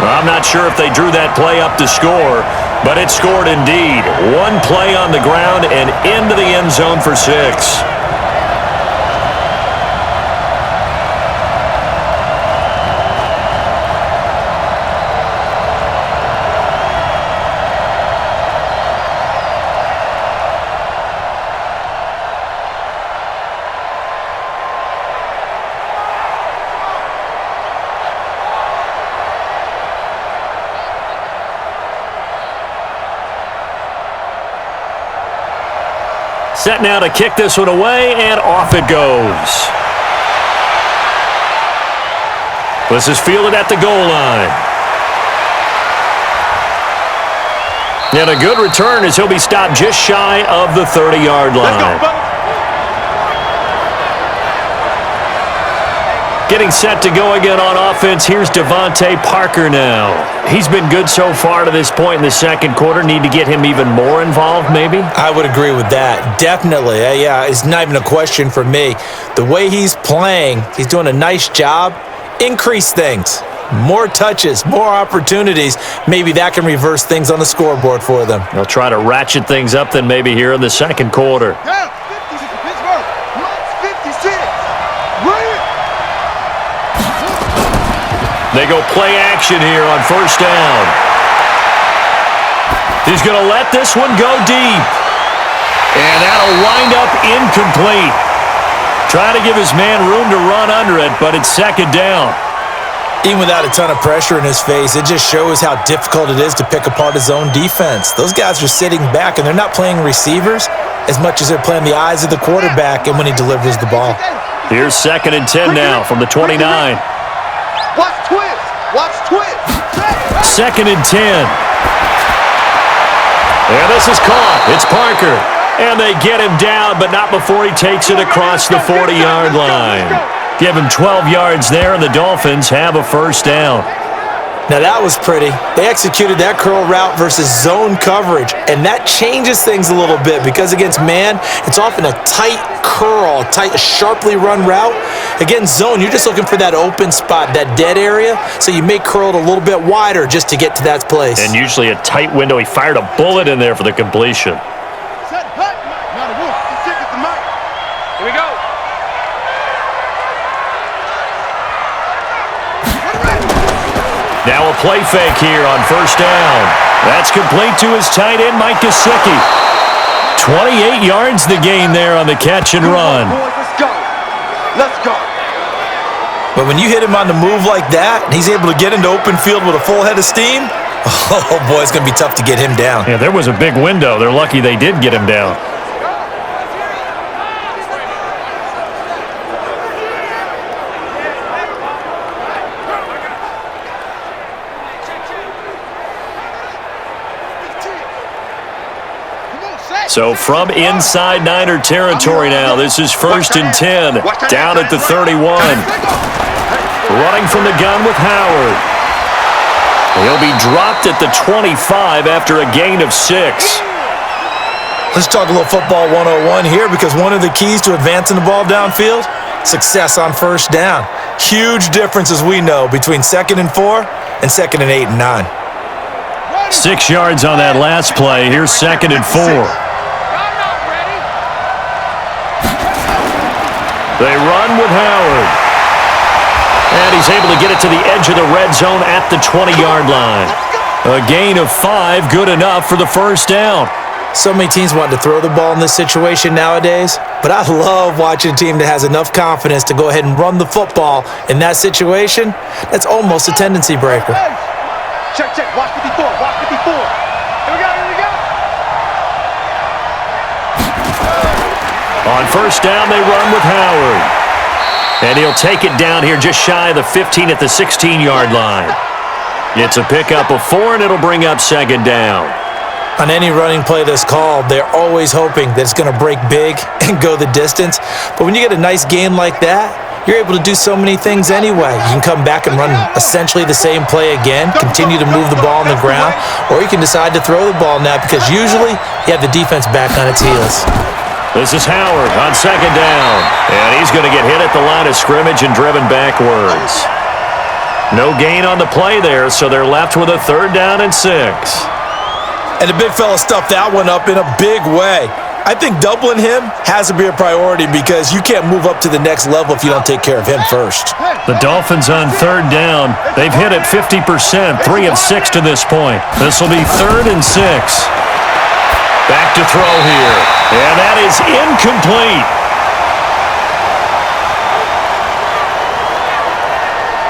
I'm not sure if they drew that play up to score, but it scored indeed. One play on the ground and into the end zone for 6. Set now to kick this one away, and off it goes. This is fielded at the goal line. And a good return as he'll be stopped just shy of the 30-yard line. Getting set to go again on offense, here's Devontae Parker now. He's been good so far to this point in the second quarter. Need to get him even more involved, maybe? I would agree with that. Definitely. Yeah, it's not even a question for me. The way he's playing, he's doing a nice job. Increase things. More touches, more opportunities. Maybe that can reverse things on the scoreboard for them. They'll try to ratchet things up then maybe here in the second quarter. They go play action here on first down. He's going to let this one go deep. And that'll wind up incomplete. Trying to give his man room to run under it, but it's second down. Even without a ton of pressure in his face, it just shows how difficult it is to pick apart his own defense. Those guys are sitting back, and they're not playing receivers as much as they're playing the eyes of the quarterback and when he delivers the ball. Here's 2nd and 10 now from the 29. Watch twist. Watch twist. 2nd and 10. And this is caught. It's Parker. And they get him down, but not before he takes it across the 40-yard line. Give him 12 yards there, and the Dolphins have a first down. Now that was pretty. They executed that curl route versus zone coverage, and that changes things a little bit because against man, it's often a tight curl, tight, sharply run route. Against zone, you're just looking for that open spot, that dead area, so you may curl it a little bit wider just to get to that place. And usually a tight window. He fired a bullet in there for the completion. Here we go. Now a play fake here on first down. That's complete to his tight end, Mike Gesicki. 28 yards the gain there on the catch and run. Let's go. Let's go. But when you hit him on the move like that, and he's able to get into open field with a full head of steam, oh boy, it's going to be tough to get him down. Yeah, there was a big window. They're lucky they did get him down. So from inside Niner territory now, this is 1st and 10, down at the 31. Running from the gun with Howard. He'll be dropped at the 25 after a gain of 6. Let's talk a little football 101 here because one of the keys to advancing the ball downfield, success on first down. Huge difference, as we know, between 2nd and 4 and 2nd and 8 and 9. 6 yards on that last play. Here's 2nd and 4. They run with Howard. And he's able to get it to the edge of the red zone at the 20-yard line. A gain of 5, good enough for the first down. So many teams want to throw the ball in this situation nowadays, but I love watching a team that has enough confidence to go ahead and run the football in that situation. That's almost a tendency breaker. Check, check. Watch 54. Watch 54. Here we go. Here we go. On first down, they run with Howard. And he'll take it down here just shy of the 15 at the 16-yard line. It's a pickup of 4, and it'll bring up 2nd down. On any running play that's called, they're always hoping that it's going to break big and go the distance. But when you get a nice game like that, you're able to do so many things anyway. You can come back and run essentially the same play again, continue to move the ball on the ground, or you can decide to throw the ball now because usually you have the defense back on its heels. This is Howard on 2nd down. And he's going to get hit at the line of scrimmage and driven backwards. No gain on the play there, so they're left with a 3rd down and 6. And the big fella stuffed that one up in a big way. I think doubling him has to be a priority because you can't move up to the next level if you don't take care of him first. The Dolphins on 3rd down. They've hit it 50%, 3 of 6 to this point. This will be 3rd and 6. Back to throw here. And that is incomplete.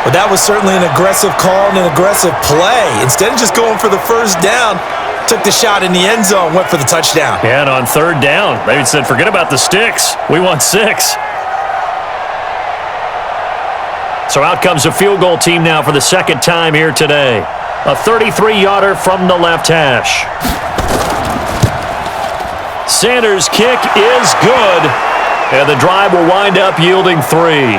Well, that was certainly an aggressive call and an aggressive play. Instead of just going for the first down, took the shot in the end zone, went for the touchdown. And on 3rd down, they said, forget about the sticks. We want 6. So out comes a field goal team now for the second time here today. A 33-yarder from the left hash. Sanders' kick is good, and the drive will wind up yielding 3.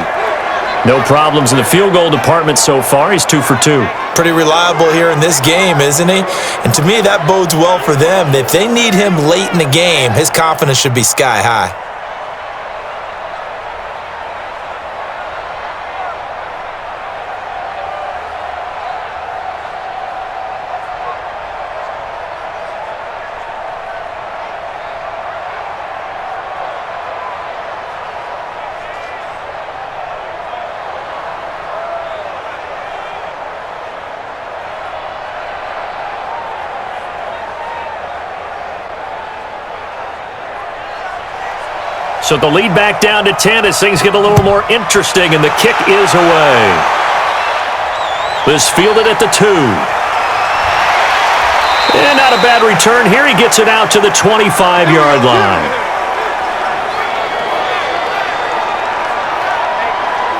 No problems in the field goal department so far. He's 2 for 2. Pretty reliable here in this game, isn't he? And to me, that bodes well for them. If they need him late in the game, his confidence should be sky high. So the lead back down to 10 as things get a little more interesting, and the kick is away. This fielded at the 2. And not a bad return here. He gets it out to the 25-yard line.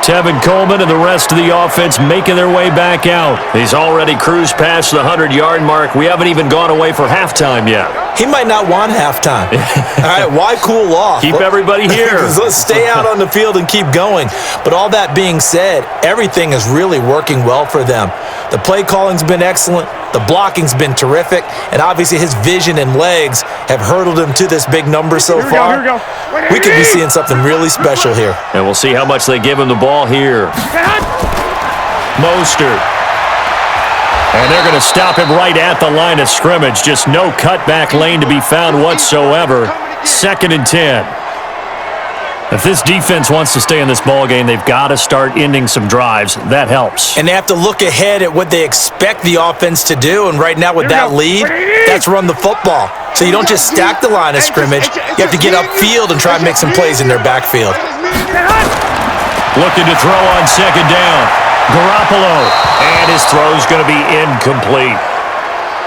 Tevin Coleman and the rest of the offense making their way back out. He's already cruised past the 100-yard mark. We haven't even gone away for halftime yet. He might not want halftime. All right, why cool off? Keep everybody here. Let's stay out on the field and keep going. But all that being said, everything is really working well for them. The play calling's been excellent. The blocking's been terrific. And obviously his vision and legs have hurdled him to this big number so far. We could be seeing something really special here. And we'll see how much they give him the ball here. Mostert. And they're going to stop him right at the line of scrimmage. Just no cutback lane to be found whatsoever. 2nd and 10. If this defense wants to stay in this ballgame, they've got to start ending some drives. That helps. And they have to look ahead at what they expect the offense to do. And right now with that lead, that's run the football. So you don't just stack the line of scrimmage. You have to get upfield and try and make some plays in their backfield. Looking to throw on 2nd down. Garoppolo. And his throw's going to be incomplete.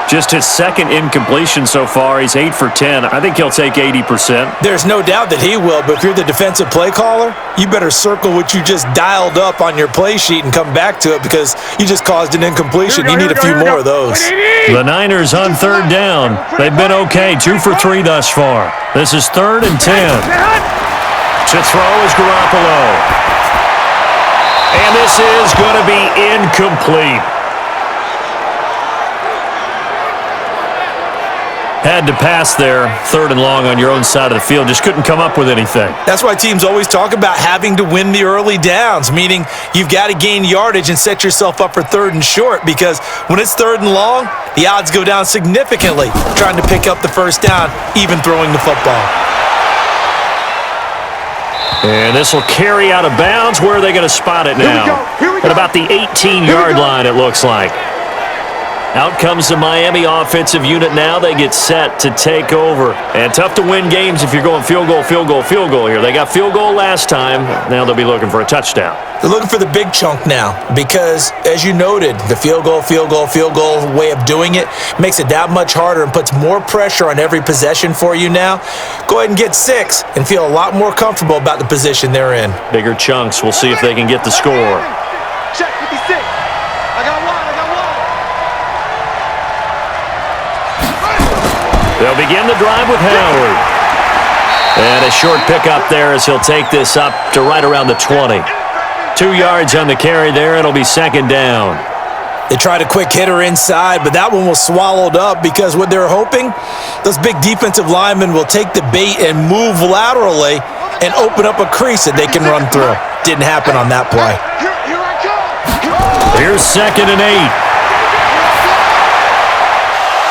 Just his 2nd incompletion so far. He's 8 for 10. I think he'll take 80%. There's no doubt that he will, but if you're the defensive play caller, you better circle what you just dialed up on your play sheet and come back to it because you just caused an incompletion. You need a few more of those. The Niners on 3rd down. They've been okay. 2 for 3 thus far. This is 3rd and 10. To throw is Garoppolo. And this is going to be incomplete. Had to pass there, 3rd and long on your own side of the field. Just couldn't come up with anything. That's why teams always talk about having to win the early downs, meaning you've got to gain yardage and set yourself up for 3rd and short because when it's 3rd and long, the odds go down significantly trying to pick up the 1st down, even throwing the football. And this will carry out of bounds. Where are they going to spot it now? At about the 18-yard line, it looks like. Out comes the Miami offensive unit now. They get set to take over. And tough to win games if you're going field goal, field goal, field goal here. They got field goal last time. Now they'll be looking for a touchdown. They're looking for the big chunk now because, as you noted, the field goal way of doing it makes it that much harder and puts more pressure on every possession for you now. Go ahead and get 6 and feel a lot more comfortable about the position they're in. Bigger chunks. We'll see if they can get the score. Check 56. I got one. They'll begin the drive with Howard. And a short pickup there as he'll take this up to right around the 20. 2 yards on the carry there. It'll be 2nd down. They tried a quick hitter inside, but that one was swallowed up because what they're hoping, those big defensive linemen will take the bait and move laterally and open up a crease that they can run through. Didn't happen on that play. Here's 2nd and 8.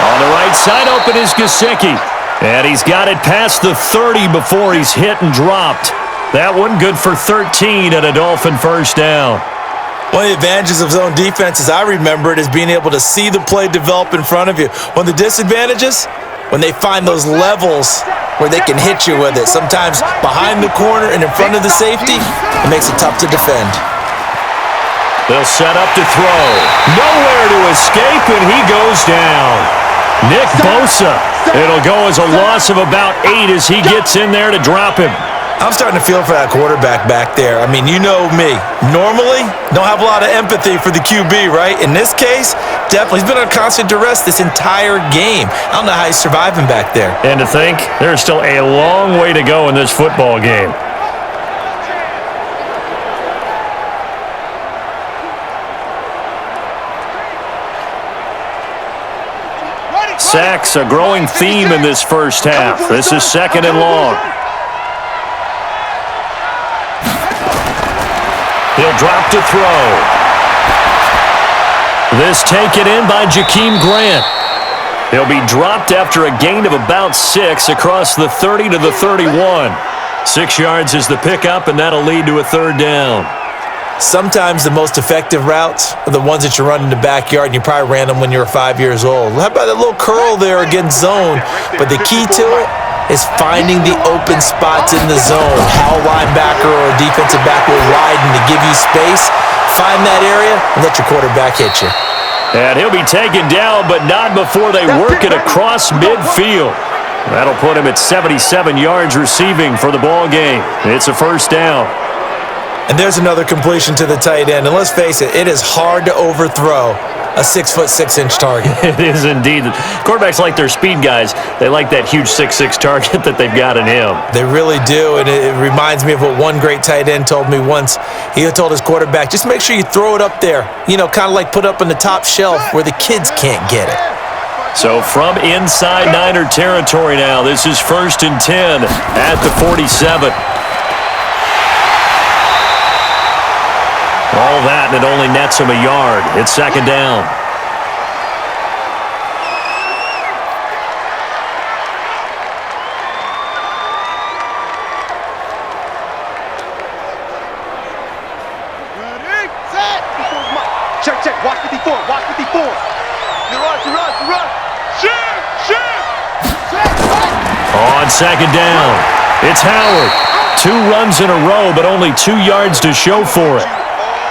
On the right side, open is Gasecki. And he's got it past the 30 before he's hit and dropped. That one good for 13 and a Dolphin 1st down. One of the advantages of zone defense, as I remember it, is being able to see the play develop in front of you. One of the disadvantages, when they find those levels where they can hit you with it. Sometimes behind the corner and in front of the safety, it makes it tough to defend. They'll set up to throw. Nowhere to escape, and he goes down. Nick Bosa. It'll go as a loss of about 8 as he gets in there to drop him. I'm starting to feel for that quarterback back there. I mean, you know me. Normally, don't have a lot of empathy for the QB, right? In this case, definitely. He's been under constant duress this entire game. I don't know how he's surviving back there. And to think, there's still a long way to go in this football game. Sacks, a growing theme in this first half. This is 2nd and long. He'll drop to throw. This taken in by Jakeem Grant. He'll be dropped after a gain of about 6 across the 30 to the 31. 6 yards is the pickup, and that'll lead to a 3rd down. Sometimes the most effective routes are the ones that you run in the backyard, and you probably ran them when you were 5 years old. How about that little curl there against zone? But the key to it is finding the open spots in the zone. How a linebacker or a defensive back will widen to give you space. Find that area and let your quarterback hit you. And he'll be taken down, but not before they work it across midfield. That'll put him at 77 yards receiving for the ball game. It's a 1st down. And there's another completion to the tight end. And let's face it, it is hard to overthrow a 6'6" target. It is indeed. Quarterbacks like their speed guys. They like that huge 6'6" target that they've got in him. They really do, and it reminds me of what one great tight end told me once. He told his quarterback, just make sure you throw it up there, you know, kind of like put up on the top shelf where the kids can't get it. So from inside Niner territory now, this is 1st and 10 at the 47. All that, and it only nets him a yard. It's 2nd down. Check, check. Watch 54. Watch 54. You run. Shoot. On 2nd down, it's Howard. 2 runs in a row, but only 2 yards to show for it.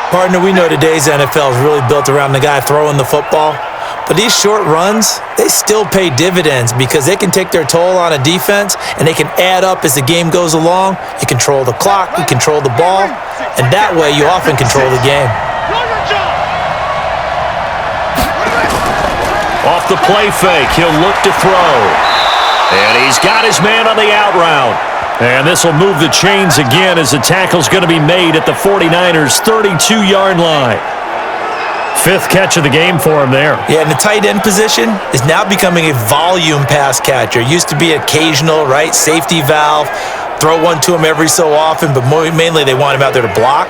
Partner, we know today's NFL is really built around the guy throwing the football. But these short runs, they still pay dividends because they can take their toll on a defense and they can add up as the game goes along. You control the clock, you control the ball, and that way you often control the game. Off the play fake, he'll look to throw. And he's got his man on the out route. And this will move the chains again as the tackle's going to be made at the 49ers' 32-yard line. 5th catch of the game for him there. Yeah, and the tight end position is now becoming a volume pass catcher. It used to be occasional, right, safety valve, throw one to him every so often, but mainly they want him out there to block.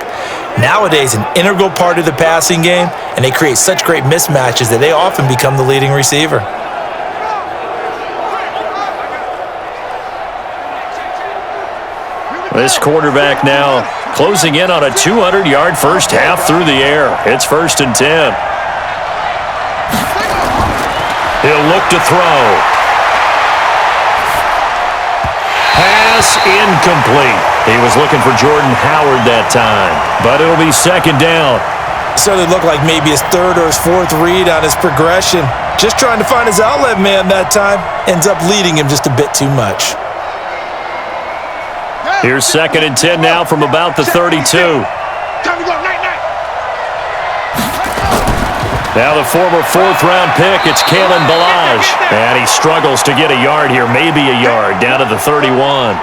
Nowadays, an integral part of the passing game, and they create such great mismatches that they often become the leading receiver. This quarterback now closing in on a 200-yard first half through the air. It's 1st and 10. He'll look to throw. Pass incomplete. He was looking for Jordan Howard that time, but it'll be 2nd down. Started to look like maybe his 3rd or his 4th read on his progression. Just trying to find his outlet man that time. Ends up leading him just a bit too much. Here's 2nd and 10 now from about the 32. Time to go, night. Now the former 4th-round pick, it's Kalen Ballage. And he struggles to get a yard here, maybe a yard, down to the 31.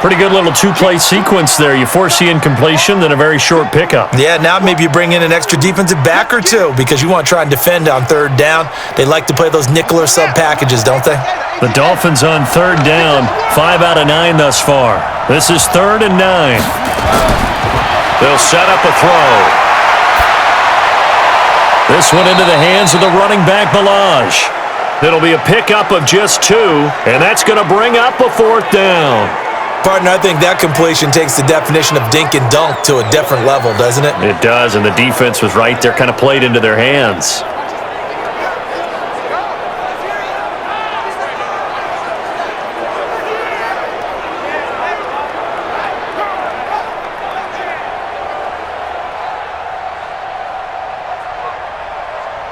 Pretty good little 2-play sequence there. You force the incompletion, then a very short pickup. Yeah, now maybe you bring in an extra defensive back or 2 because you want to try and defend on 3rd down. They like to play those nickel or sub packages, don't they? The Dolphins on 3rd down, 5 out of 9 thus far. This is 3rd and 9. They'll set up a throw. This one into the hands of the running back, Ballage. It'll be a pickup of just 2, and that's going to bring up a 4th down. Partner, I think that completion takes the definition of dink and dunk to a different level, doesn't it? It does, and the defense was right there, kind of played into their hands.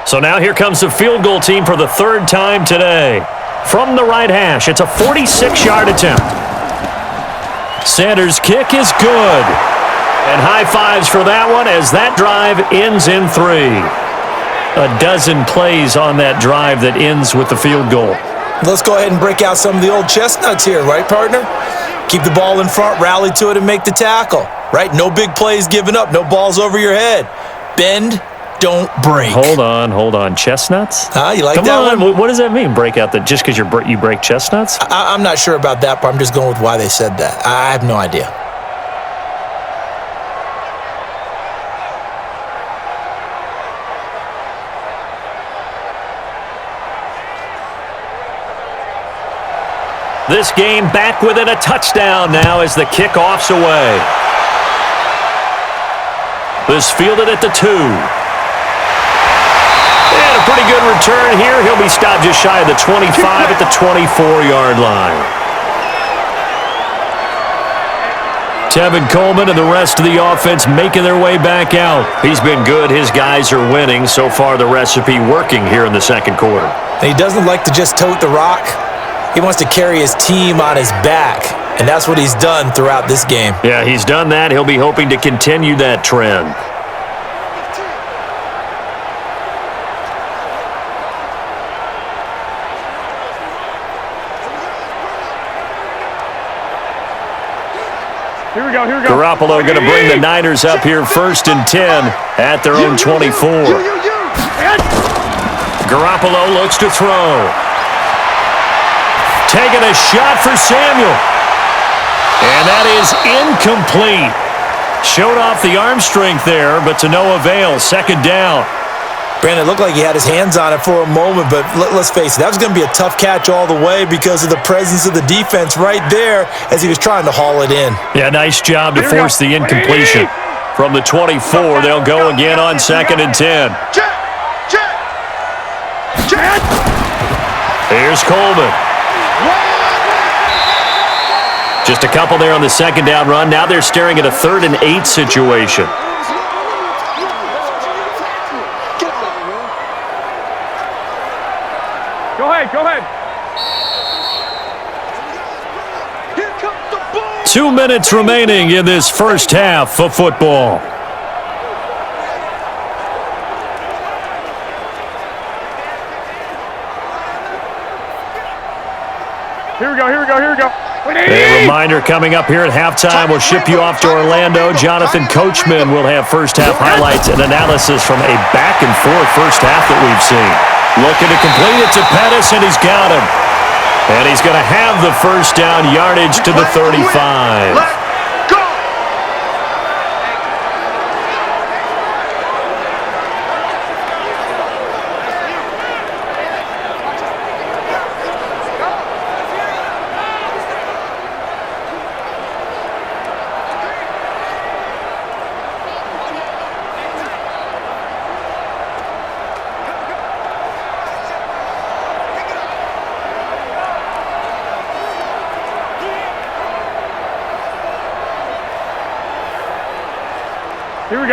So now here comes the field goal team for the 3rd time today. From the right hash, it's a 46-yard attempt. Sanders' kick is good. And high fives for that one as that drive ends in 3. A dozen plays on that drive that ends with the field goal. Let's go ahead and break out some of the old chestnuts here, right, partner? Keep the ball in front, rally to it, and make the tackle, right? No big plays given up, no balls over your head. Bend, don't break. Hold on. Chestnuts? You like Come that on. one? What does that mean, break out that just because you break chestnuts? I'm not sure about that, but I'm just going with why they said that. I have no idea. This game back within a touchdown now as the kickoff's away. This fielded at the 2. And a pretty good return here. He'll be stopped just shy of the 25 at the 24-yard line. Tevin Coleman and the rest of the offense making their way back out. He's been good. His guys are winning. So far, the recipe working here in the second quarter. And he doesn't like to just tote the rock. He wants to carry his team on his back, and that's what he's done throughout this game. Yeah, he's done that. He'll be hoping to continue that trend. Here we go. Garoppolo going to bring the Niners up here 1st and 10 at their own 24. Garoppolo looks to throw. Taking a shot for Samuel. And that is incomplete. Showed off the arm strength there, but to no avail. 2nd down. Brandon, it looked like he had his hands on it for a moment, but let's face it, that was going to be a tough catch all the way because of the presence of the defense right there as he was trying to haul it in. Yeah, nice job to force the incompletion. From the 24, they'll go again on 2nd and 10. Here's Coleman. Just a couple there on the 2nd down run. Now they're staring at a 3rd and 8 situation. Go ahead. 2 minutes remaining in this first half of football. Here we go. A reminder coming up here at halftime. We'll ship you off to Orlando. Jonathan Coachman will have first half highlights and analysis from a back-and-forth first half that we've seen. Looking to complete it to Pettis, and he's got him. And he's going to have the first down, yardage to the 35.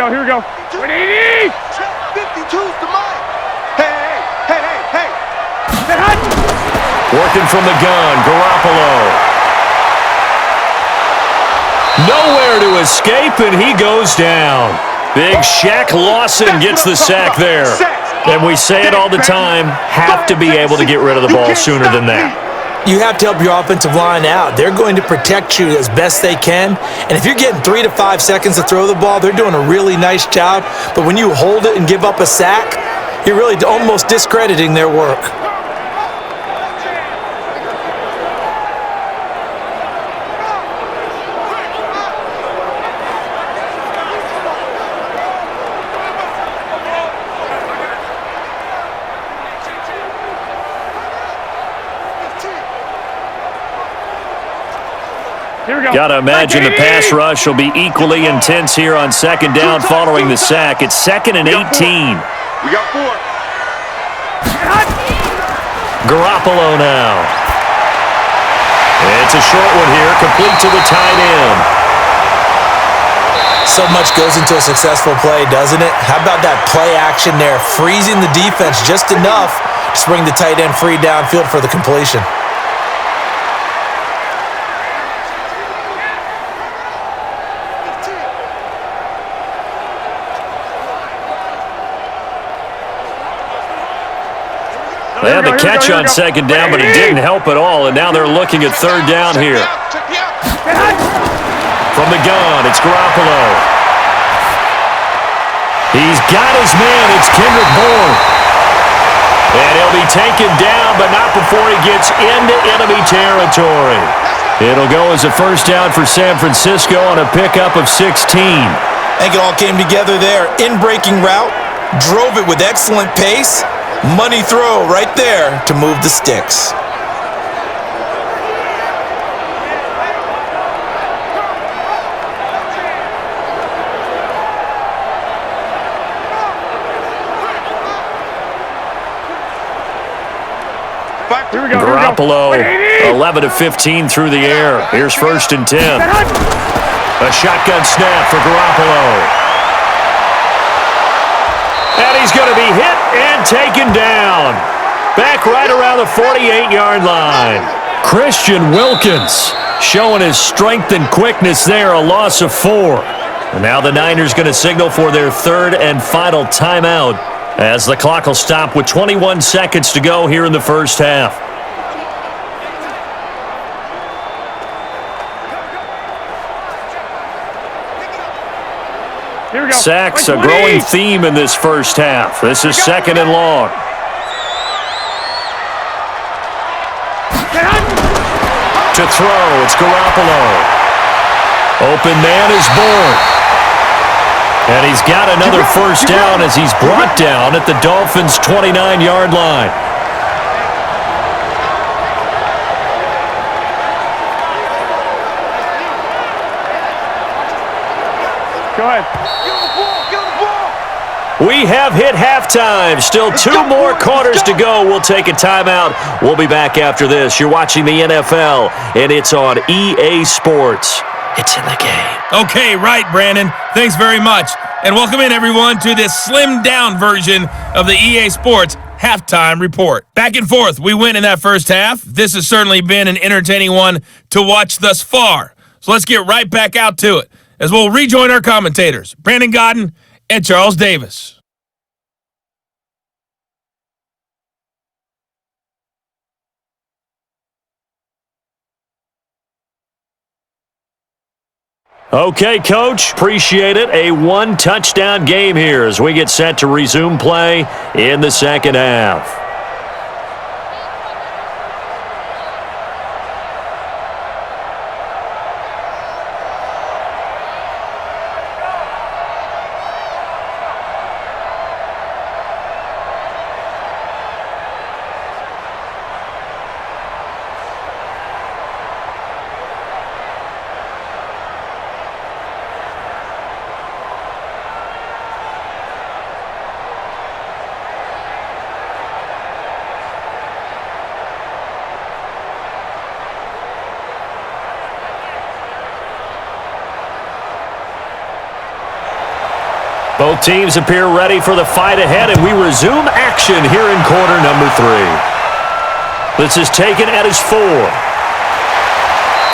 Here we go. 180! 52's the mic. Hey. Working from the gun, Garoppolo. Nowhere to escape, and he goes down. Big Shaq Lawson gets the sack there. And we say it all the time, have to be able to get rid of the ball sooner than that. You have to help your offensive line out. They're going to protect you as best they can. And if you're getting 3 to 5 seconds to throw the ball, they're doing a really nice job. But when you hold it and give up a sack, you're really almost discrediting their work. Got to imagine the pass rush will be equally intense here on 2nd down following the sack. It's 2nd and 18. We got 4. Garoppolo now. It's a short one here, complete to the tight end. So much goes into a successful play, doesn't it? How about that play action there, freezing the defense just enough to bring the tight end free downfield for the completion. They had the catch on second down, but it didn't help at all, and now they're looking at third down here. From the gun, it's Garoppolo. He's got his man. It's Kendrick Bourne. And he'll be taken down, but not before he gets into enemy territory. It'll go as a first down for San Francisco on a pickup of 16. I think it all came together there. In-breaking route, drove it with excellent pace. Money throw right there to move the sticks. Garoppolo, 11 of 15 through the air. Here's 1st and 10. A shotgun snap for Garoppolo. And he's going to be hit and taken down. Back right around the 48-yard line. Christian Wilkins showing his strength and quickness there, a loss of 4. And now the Niners going to signal for their 3rd and final timeout as the clock will stop with 21 seconds to go here in the first half. Sacks, a growing theme in this first half. This is 2nd and long. To throw, it's Garoppolo. Open man is Bourne. And he's got another first down as he's brought down at the Dolphins' 29-yard line. Go ahead. We have hit halftime. Still 2 more quarters to go. We'll take a timeout. We'll be back after this. You're watching the NFL, and it's on EA Sports. It's in the game. Okay, right, Brandon. Thanks very much. And welcome in, everyone, to this slimmed-down version of the EA Sports Halftime Report. Back and forth, we win in that first half. This has certainly been an entertaining one to watch thus far. So let's get right back out to it as we'll rejoin our commentators, Brandon Godden and Charles Davis. Okay, Coach, appreciate it. A 1-touchdown game here as we get set to resume play in the second half. Both teams appear ready for the fight ahead, and we resume action here in quarter number 3. This is taken at his 4.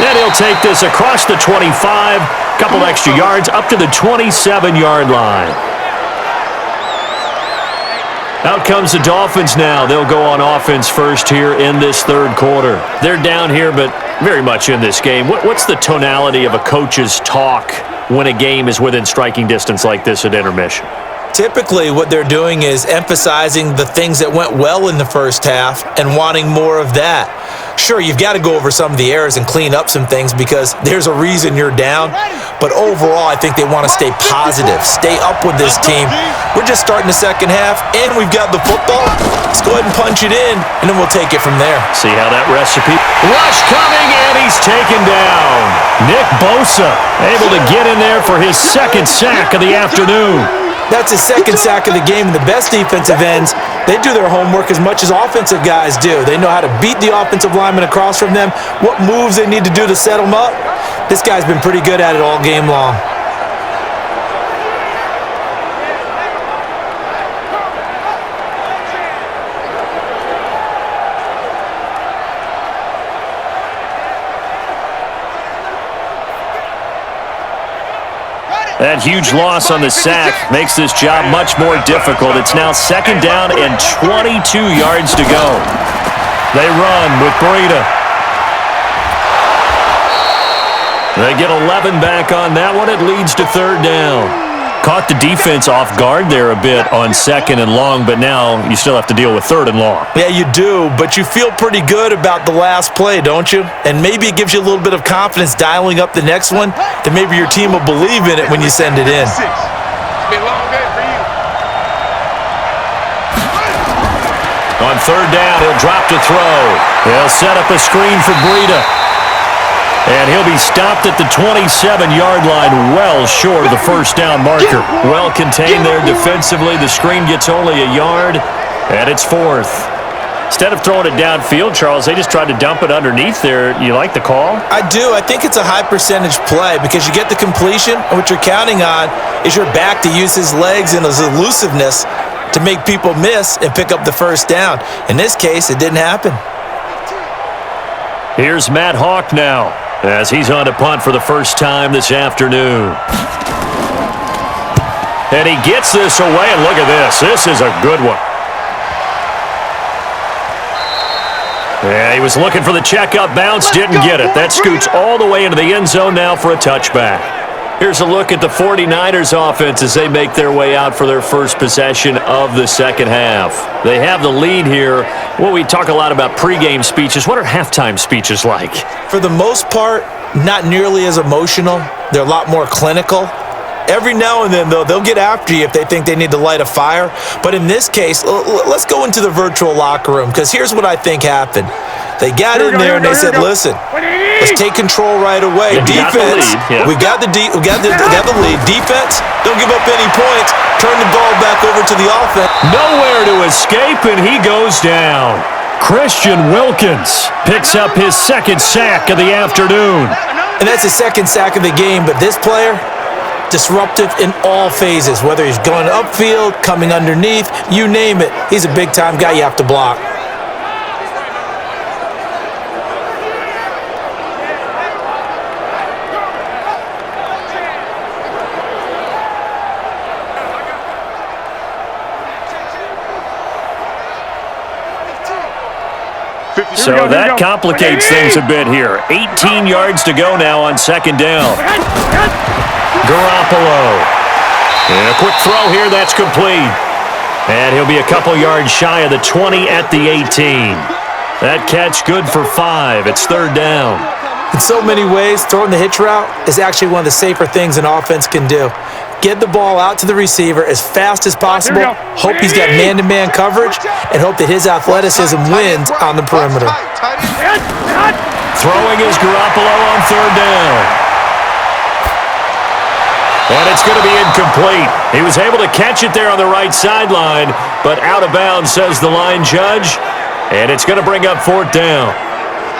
And he'll take this across the 25, couple extra yards up to the 27-yard line. Out comes the Dolphins now. They'll go on offense first here in this third quarter. They're down here, but very much in this game. What's the tonality of a coach's talk when a game is within striking distance like this at intermission? Typically, what they're doing is emphasizing the things that went well in the first half and wanting more of that. Sure, you've got to go over some of the errors and clean up some things because there's a reason you're down. But overall, I think they want to stay positive, stay up with this team. We're just starting the second half, and we've got the football. Let's go ahead and punch it in, and then we'll take it from there. See how that recipe. Rush coming, and he's taken down. Nick Bosa able to get in there for his 2nd sack of the afternoon. That's his 2nd sack of the game. The best defensive ends, they do their homework as much as offensive guys do. They know how to beat the offensive lineman across from them, what moves they need to do to set them up. This guy's been pretty good at it all game long. That huge loss on the sack makes this job much more difficult. It's now 2nd down and 22 yards to go. They run with Breda. They get 11 back on that one. It leads to 3rd down. Caught the defense off guard there a bit on 2nd and long, but now you still have to deal with 3rd and long. Yeah, you do, but you feel pretty good about the last play, don't you? And maybe it gives you a little bit of confidence dialing up the next one, that maybe your team will believe in it when you send it in. It's been a long day for you. On 3rd down, he'll drop to throw. They'll set up a screen for Breda. And he'll be stopped at the 27-yard line, well short of the 1st down marker. Well contained there defensively. The screen gets only a yard, and it's 4th. Instead of throwing it downfield, Charles, they just tried to dump it underneath there. You like the call? I do. I think it's a high percentage play because you get the completion, and what you're counting on is your back to use his legs and his elusiveness to make people miss and pick up the 1st down. In this case, it didn't happen. Here's Matt Hawk now, as he's on to punt for the first time this afternoon. And he gets this away, and look at this. This is a good one. Yeah, he was looking for the checkup bounce, didn't get it. That scoots all the way into the end zone now for a touchback. Here's a look at the 49ers offense as they make their way out for their first possession of the 2nd half. They have the lead here. Well, we talk a lot about pregame speeches. What are halftime speeches like? For the most part, not nearly as emotional. They're a lot more clinical. Every now and then, though, they'll get after you if they think they need to light a fire. But in this case, let's go into the virtual locker room, because here's what I think happened. They got in there and they said, listen, let's take control right away. Defense, we got the lead. Defense, don't give up any points. Turn the ball back over to the offense. Nowhere to escape, and he goes down. Christian Wilkins picks up his 2nd sack of the afternoon. And that's the 2nd sack of the game, but this player, disruptive in all phases, whether he's going upfield, coming underneath, you name it. He's a big-time guy you have to block. So that complicates things a bit here. 18 yards to go now on 2nd down. Garoppolo. And a quick throw here, that's complete. And he'll be a couple yards shy of the 20 at the 18. That catch good for 5. It's 3rd down. In so many ways, throwing the hitch route is actually one of the safer things an offense can do. Get the ball out to the receiver as fast as possible, hope he's got man-to-man coverage, and hope that his athleticism wins on the perimeter. Throwing is Garoppolo on 3rd down. And it's going to be incomplete. He was able to catch it there on the right sideline, but out of bounds, says the line judge, and it's going to bring up 4th down.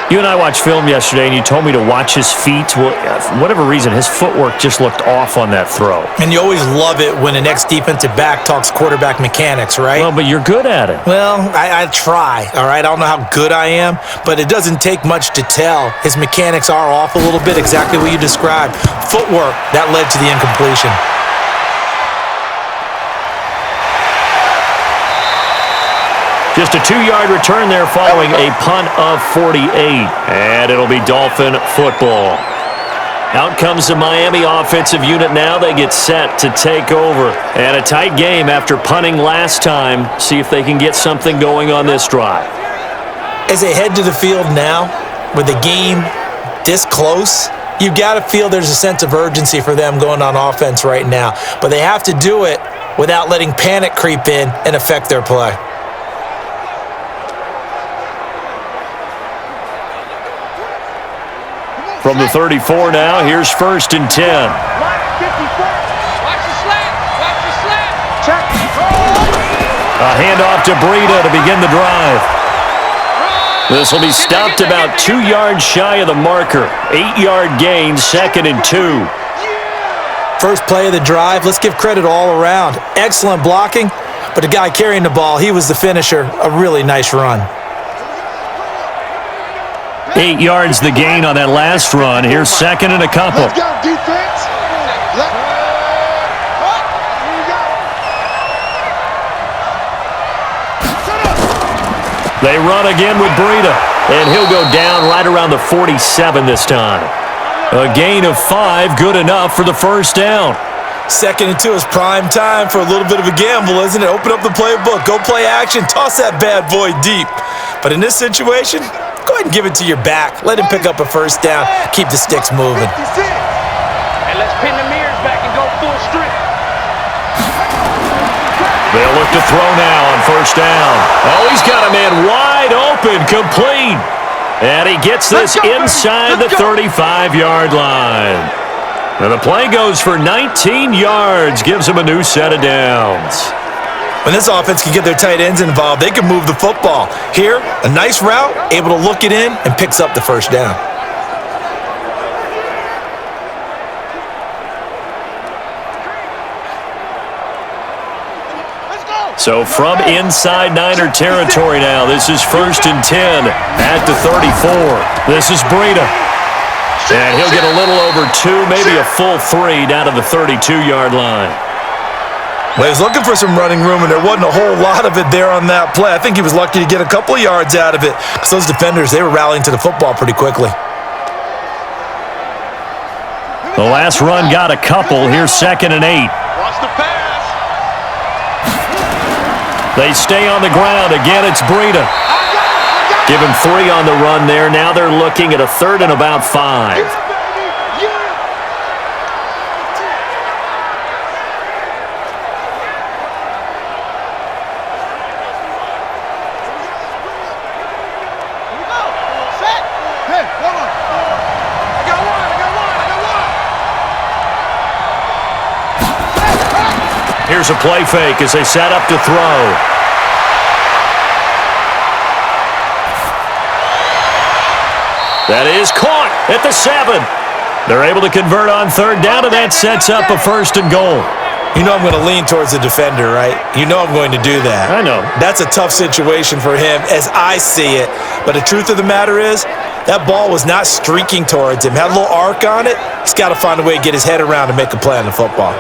You and I watched film yesterday, and you told me to watch his feet. Well, for whatever reason, his footwork just looked off on that throw. And you always love it when an ex-defensive back talks quarterback mechanics, right? Well, but you're good at it. Well, I try, all right? I don't know how good I am, but it doesn't take much to tell. His mechanics are off a little bit, exactly what you described. Footwork, that led to the incompletion. Just a 2-yard return there following a punt of 48. And it'll be Dolphin football. Out comes the Miami offensive unit now. They get set to take over. And a tight game after punting last time. See if they can get something going on this drive. As they head to the field now, with the game this close, you've got to feel there's a sense of urgency for them going on offense right now. But they have to do it without letting panic creep in and affect their play. From the 34 now, here's 1st and 10. Watch the slant. Check. A handoff to Breda to begin the drive. This will be stopped about 2 yards shy of the marker. 8-yard gain, 2nd and 2. First play of the drive, let's give credit all around. Excellent blocking, but the guy carrying the ball, he was the finisher. A really nice run. 8 yards the gain on that last run. Here's 2nd and a couple. Let's go, defense. They run again with Breda, and he'll go down right around the 47 this time. A gain of 5, good enough for the first down. 2nd and 2 is prime time for a little bit of a gamble, isn't it? Open up the playbook, go play action, toss that bad boy deep. But in this situation, go ahead and give it to your back. Let him pick up a first down. Keep the sticks moving. And let's pin the mirrors back and go full strip. They'll look to throw now on first down. Oh, he's got a man wide open, complete. And he gets this inside the 35-yard line. And the play goes for 19 yards, gives him a new set of downs. When this offense can get their tight ends involved, they can move the football. Here, a nice route, able to look it in, and picks up the first down. So from inside Niner territory now, this is 1st and 10 at the 34. This is Breda. And he'll get a little over 2, maybe a full 3 down to the 32-yard line. Well, he was looking for some running room, and there wasn't a whole lot of it there on that play. I think he was lucky to get a couple of yards out of it because those defenders, they were rallying to the football pretty quickly. The last run got a couple. Here's 2nd and 8. Watch the pass. They stay on the ground. Again, it's Breda. Give him 3 on the run there. Now they're looking at a 3rd and about 5. Here's a play fake as they set up to throw. That is caught at the 7. They're able to convert on 3rd down, and that sets up a 1st and goal. You know I'm going to lean towards the defender, right? You know I'm going to do that. I know. That's a tough situation for him as I see it. But the truth of the matter is, that ball was not streaking towards him. Had a little arc on it. He's got to find a way to get his head around and make a play on the football.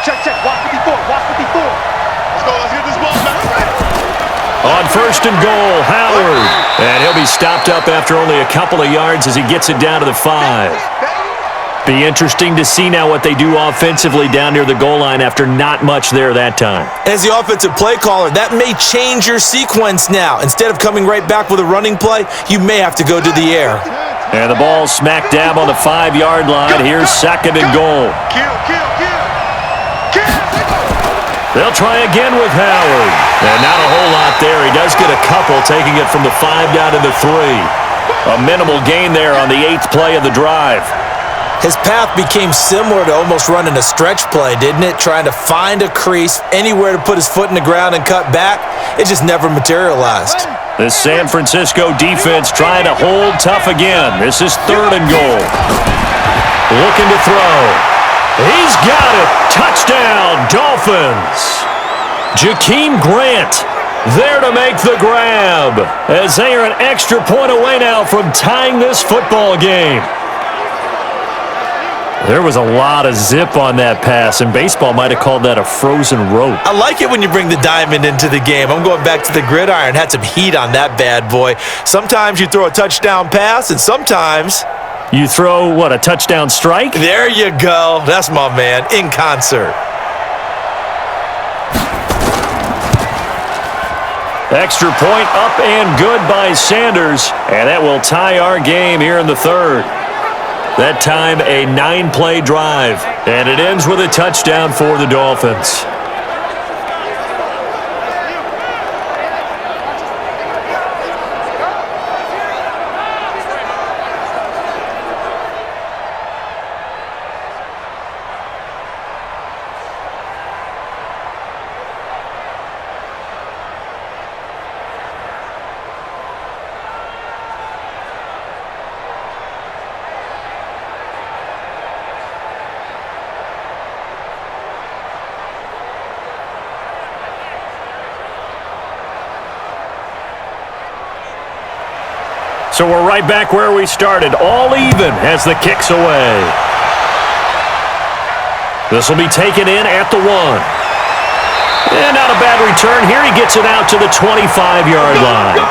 Check. Watch 54. Let's go. Let's get this ball back. On 1st and goal, Howard. And he'll be stopped up after only a couple of yards as he gets it down to the 5. Be interesting to see now what they do offensively down near the goal line after not much there that time. As the offensive play caller, that may change your sequence now. Instead of coming right back with a running play, you may have to go to the air. And the ball smack dab on the 5-yard line. Here's 2nd and goal. Kill. They'll try again with Howard. And not a whole lot there. He does get a couple, taking it from the 5 down to the 3. A minimal gain there on the 8th play of the drive. His path became similar to almost running a stretch play, didn't it? Trying to find a crease, anywhere to put his foot in the ground and cut back. It just never materialized. The San Francisco defense trying to hold tough again. This is 3rd and goal. Looking to throw. He's got it. Touchdown, Dolphins. Jakeem Grant there to make the grab as they are an extra point away now from tying this football game. There was a lot of zip on that pass, and baseball might have called that a frozen rope. I like it when you bring the diamond into the game. I'm going back to the gridiron. Had some heat on that bad boy. Sometimes you throw a touchdown pass, and sometimes you throw, what, a touchdown strike? There you go. That's my man, in concert. Extra point up and good by Sanders, and that will tie our game here in the 3rd. That time a 9-play drive, and it ends with a touchdown for the Dolphins. So we're right back where we started, all even as the kick's away. This will be taken in at the 1. And not a bad return here. He gets it out to the 25-yard line.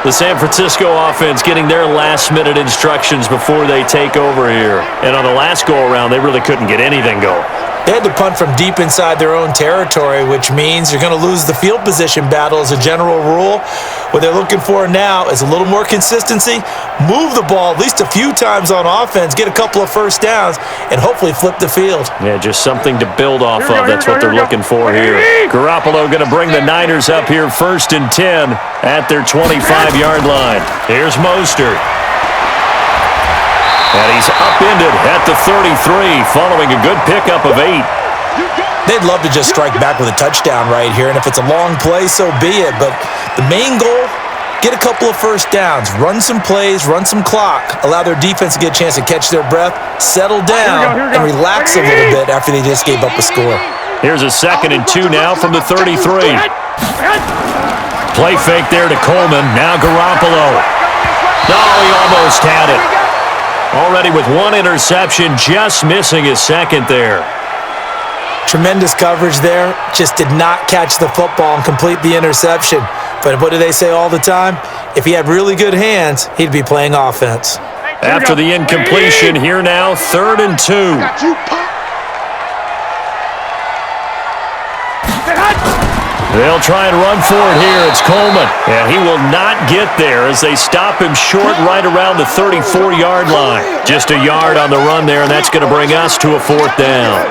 The San Francisco offense getting their last-minute instructions before they take over here. And on the last go-around, they really couldn't get anything going. They had to punt from deep inside their own territory, which means you're going to lose the field position battle as a general rule. What they're looking for now is a little more consistency, move the ball at least a few times on offense, get a couple of first downs, and hopefully flip the field. Yeah, just something to build off of. That's what they're looking for here. Garoppolo going to bring the Niners up here 1st and 10 at their 25-yard line. Here's Mostert. And he's upended at the 33 following a good pickup of 8. They'd love to just strike back with a touchdown right here, and if it's a long play, so be it. But the main goal, get a couple of first downs, run some plays, run some clock, allow their defense to get a chance to catch their breath, settle down, and relax a little bit after they just gave up a score. Here's a 2nd and 2 now from the 33. Play fake there to Coleman. Now Garoppolo. Oh, he almost had it. Already with 1 interception, just missing his 2nd there. Tremendous coverage there. Just did not catch the football and complete the interception. But what do they say all the time? If he had really good hands, he'd be playing offense. After the incompletion, here now, 3rd and 2. They'll try and run for it here. It's Coleman. And he will not get there as they stop him short right around the 34-yard line. Just a yard on the run there, and that's going to bring us to a 4th down.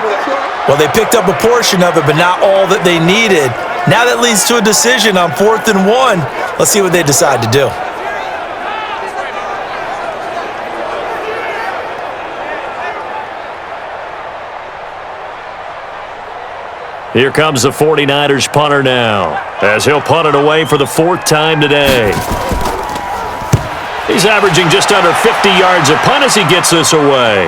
Well, they picked up a portion of it, but not all that they needed. Now that leads to a decision on 4th and 1. Let's see what they decide to do. Here comes the 49ers punter now, as he'll punt it away for the 4th time today. He's averaging just under 50 yards a punt as he gets this away.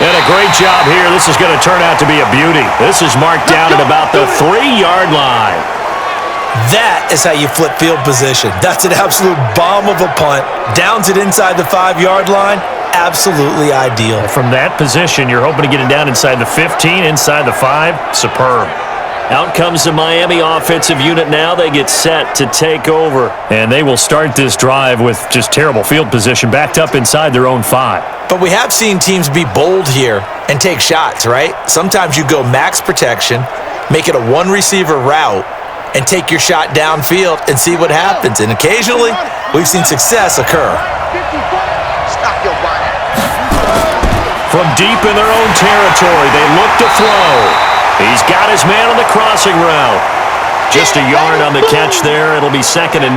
And a great job here. This is going to turn out to be a beauty. This is marked down at about the 3-yard line. That is how you flip field position. That's an absolute bomb of a punt. Downs it inside the 5-yard line. Absolutely ideal. From that position, you're hoping to get it down inside the 15, inside the 5. Superb. Out comes the Miami offensive unit now. They get set to take over. And they will start this drive with just terrible field position, backed up inside their own 5. But we have seen teams be bold here and take shots, right? Sometimes you go max protection, make it a 1-receiver route, and take your shot downfield and see what happens. And occasionally, we've seen success occur. From deep in their own territory, they look to throw. He's got his man on the crossing route. Just a yard on the catch there. It'll be 2nd and 9.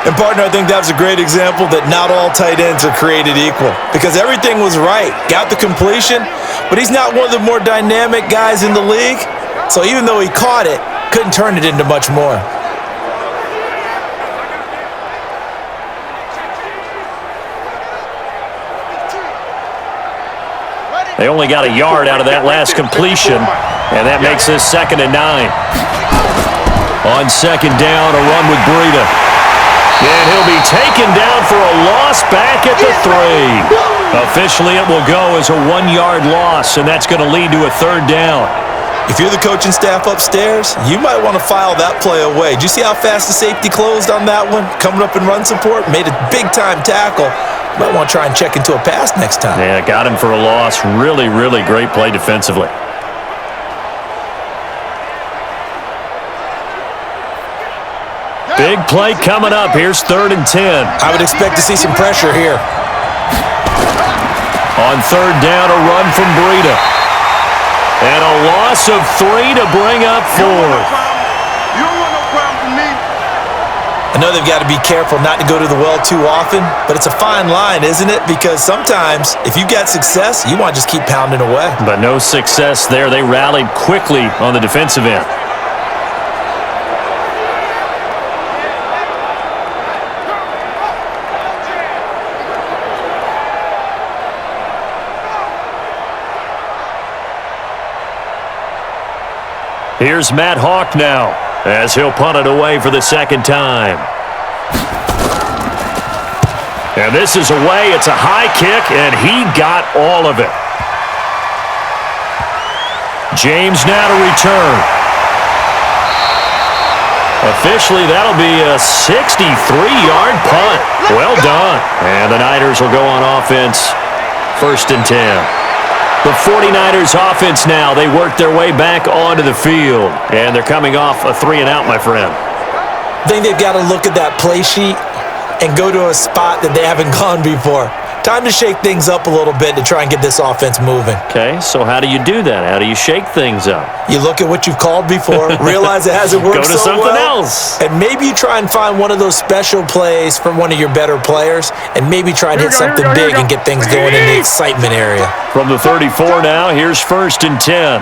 And, partner, I think that was a great example that not all tight ends are created equal, because everything was right. Got the completion, but he's not one of the more dynamic guys in the league. So even though he caught it, couldn't turn it into much more. They only got a yard out of that last completion, and that makes this 2nd and 9. On 2nd down, a run with Breda. And he'll be taken down for a loss back at the 3. Officially, it will go as a 1-yard loss, and that's going to lead to a 3rd down. If you're the coaching staff upstairs, you might want to file that play away. Did you see how fast the safety closed on that one? Coming up in run support, made a big-time tackle. You might want to try and check into a pass next time. Yeah, got him for a loss. Really, really great play defensively. Big play coming up. Here's 3rd and 10. I would expect to see some pressure here. On 3rd down, a run from Breda. And a loss of 3 to bring up 4th. I know they've got to be careful not to go to the well too often, but it's a fine line, isn't it? Because sometimes, if you got success, you want to just keep pounding away. But no success there. They rallied quickly on the defensive end. Here's Matt Hawk now as he'll punt it away for the second time. And this is away. It's a high kick, and he got all of it. James now to return. Officially, that'll be a 63-yard punt. Well done. And the Niners will go on offense. 1st and 10. The 49ers offense now. They work their way back onto the field. And they're coming off a 3-and-out, my friend. I think they've got to look at that play sheet and go to a spot that they haven't gone before. Time to shake things up a little bit to try and get this offense moving. Okay, so how do you do that? How do you shake things up? You look at what you've called before, realize it hasn't worked so well. Go to something else. And maybe you try and find one of those special plays from one of your better players, and maybe try and hit something big and get things going in the excitement area. From the 34 now, here's 1st and 10.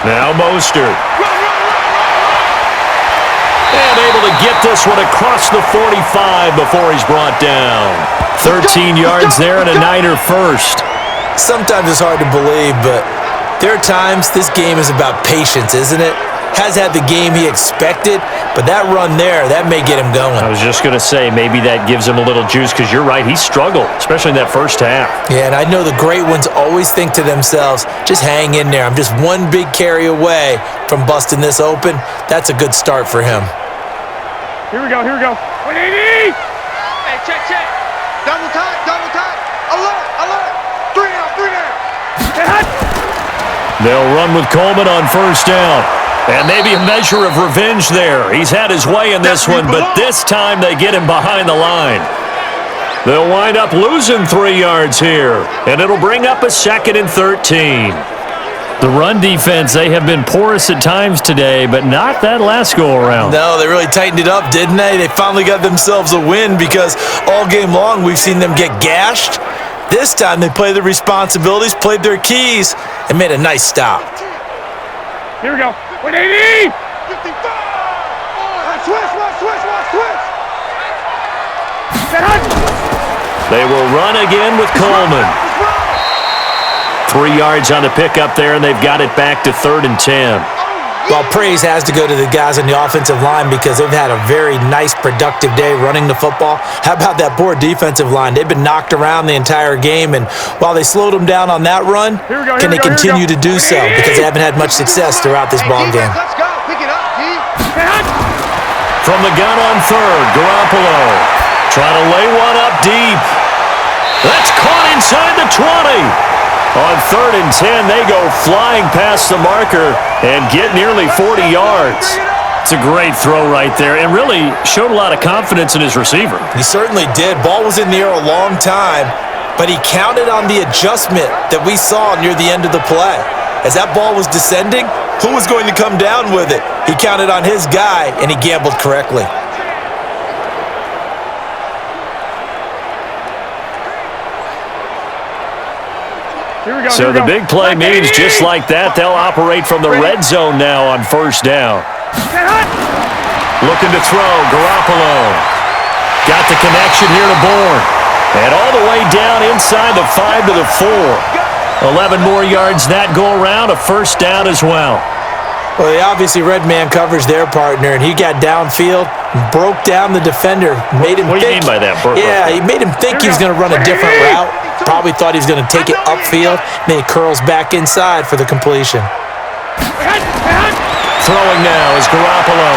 Now Mostert. And able to get this one across the 45 before he's brought down. 13 yards there and a Niner first. Sometimes it's hard to believe, but there are times this game is about patience, isn't it? Has had the game he expected, but that run there, that may get him going. I was just going to say, maybe that gives him a little juice, because you're right, he struggled, especially in that first half. Yeah, and I know the great ones always think to themselves, just hang in there. I'm just one big carry away from busting this open. That's a good start for him. Here we go. 180! Hey, check. Double time. Alert. 3 down. They'll run with Coleman on 1st down. And maybe a measure of revenge there. He's had his way in this one, but this time they get him behind the line. They'll wind up losing 3 yards here, and it'll bring up a 2nd and 13. The run defense, they have been porous at times today, but not that last go-around. No, they really tightened it up, didn't they? They finally got themselves a win, because all game long we've seen them get gashed. This time they played their responsibilities, played their keys, and made a nice stop. Here we go. 180! 55! Switch! They will run again with Coleman. 3 yards on the pickup there, and they've got it back to 3rd and 10. Well, praise has to go to the guys on the offensive line, because they've had a very nice, productive day running the football. How about that poor defensive line? They've been knocked around the entire game, and while they slowed them down on that run, can they continue to do so? Because they haven't had much success throughout this ball game. Let's go. Pick it up, D. From the gun on 3rd, Garoppolo trying to lay one up deep. That's caught inside the 20. On 3rd and 10, they go flying past the marker and get nearly 40 yards. It's a great throw right there, and really showed a lot of confidence in his receiver. He certainly did. Ball was in the air a long time, but he counted on the adjustment that we saw near the end of the play. As that ball was descending, who was going to come down with it? He counted on his guy, and he gambled correctly. So the big play means just like that, they'll operate from the red zone now on 1st down. Looking to throw, Garoppolo. Got the connection here to Bourne. And all the way down inside the 5 to the 4. 11 more yards that go around, a 1st down as well. Well, they obviously red man coverage their partner, and he got downfield, broke down the defender, made him think. What do you mean by that? Yeah, he made him think he was going to run a different route. Probably thought he was going to take it upfield, and then he curls back inside for the completion. Throwing now is Garoppolo.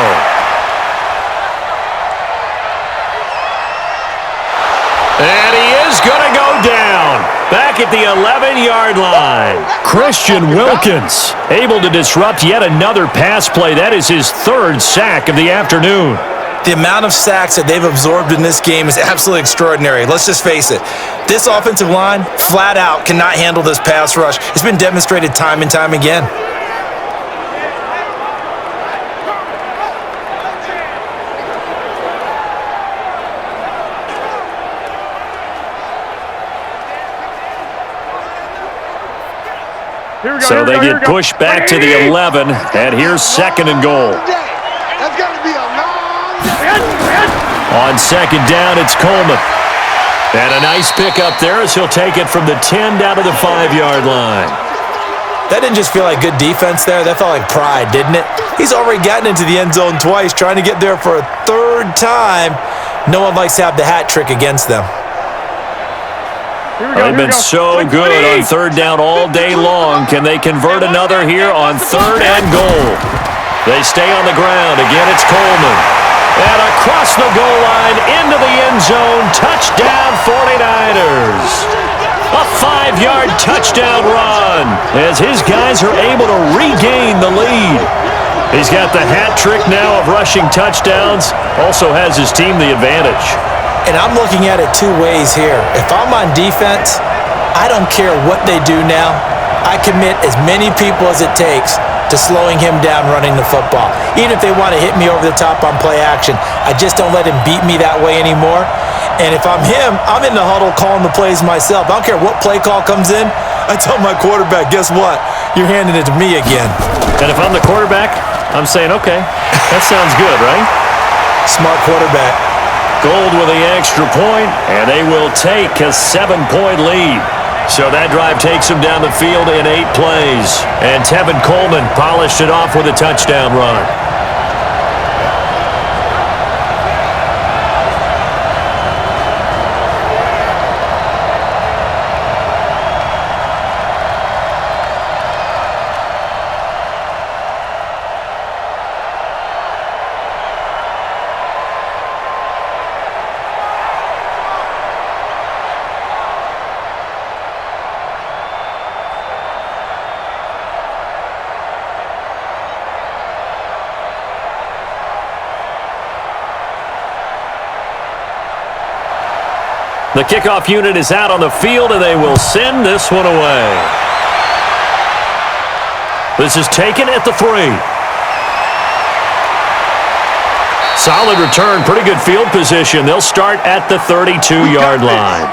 And he is going to go down. Back at the 11-yard line. Christian Wilkins able to disrupt yet another pass play. That is his 3rd sack of the afternoon. The amount of sacks that they've absorbed in this game is absolutely extraordinary. Let's just face it. This offensive line, flat out, cannot handle this pass rush. It's been demonstrated time and time again. So they get pushed back to the 11, and here's 2nd and goal. That's got to be a long day. On 2nd down, it's Coleman. And a nice pick up there as he'll take it from the 10 down to the 5-yard line. That didn't just feel like good defense there. That felt like pride, didn't it? He's already gotten into the end zone twice, trying to get there for a third time. No one likes to have the hat trick against them. They've been so good on third down all day long. Can they convert another here on third and goal? They stay on the ground. Again, it's Coleman. And across the goal line, into the end zone. Touchdown, 49ers. A 5-yard touchdown run as his guys are able to regain the lead. He's got the hat trick now of rushing touchdowns. Also has his team the advantage. And I'm looking at it two ways here. If I'm on defense, I don't care what they do now. I commit as many people as it takes to slowing him down running the football. Even if they want to hit me over the top on play action, I just don't let him beat me that way anymore. And if I'm him, I'm in the huddle calling the plays myself. I don't care what play call comes in. I tell my quarterback, guess what? You're handing it to me again. And if I'm the quarterback, I'm saying, okay, that sounds good, right? Smart quarterback. Gold with the extra point, and they will take a 7-point lead. So that drive takes them down the field in 8 plays. And Tevin Coleman polished it off with a touchdown run. The kickoff unit is out on the field, and they will send this one away. This is taken at the 3. Solid return, pretty good field position. They'll start at the 32-yard line.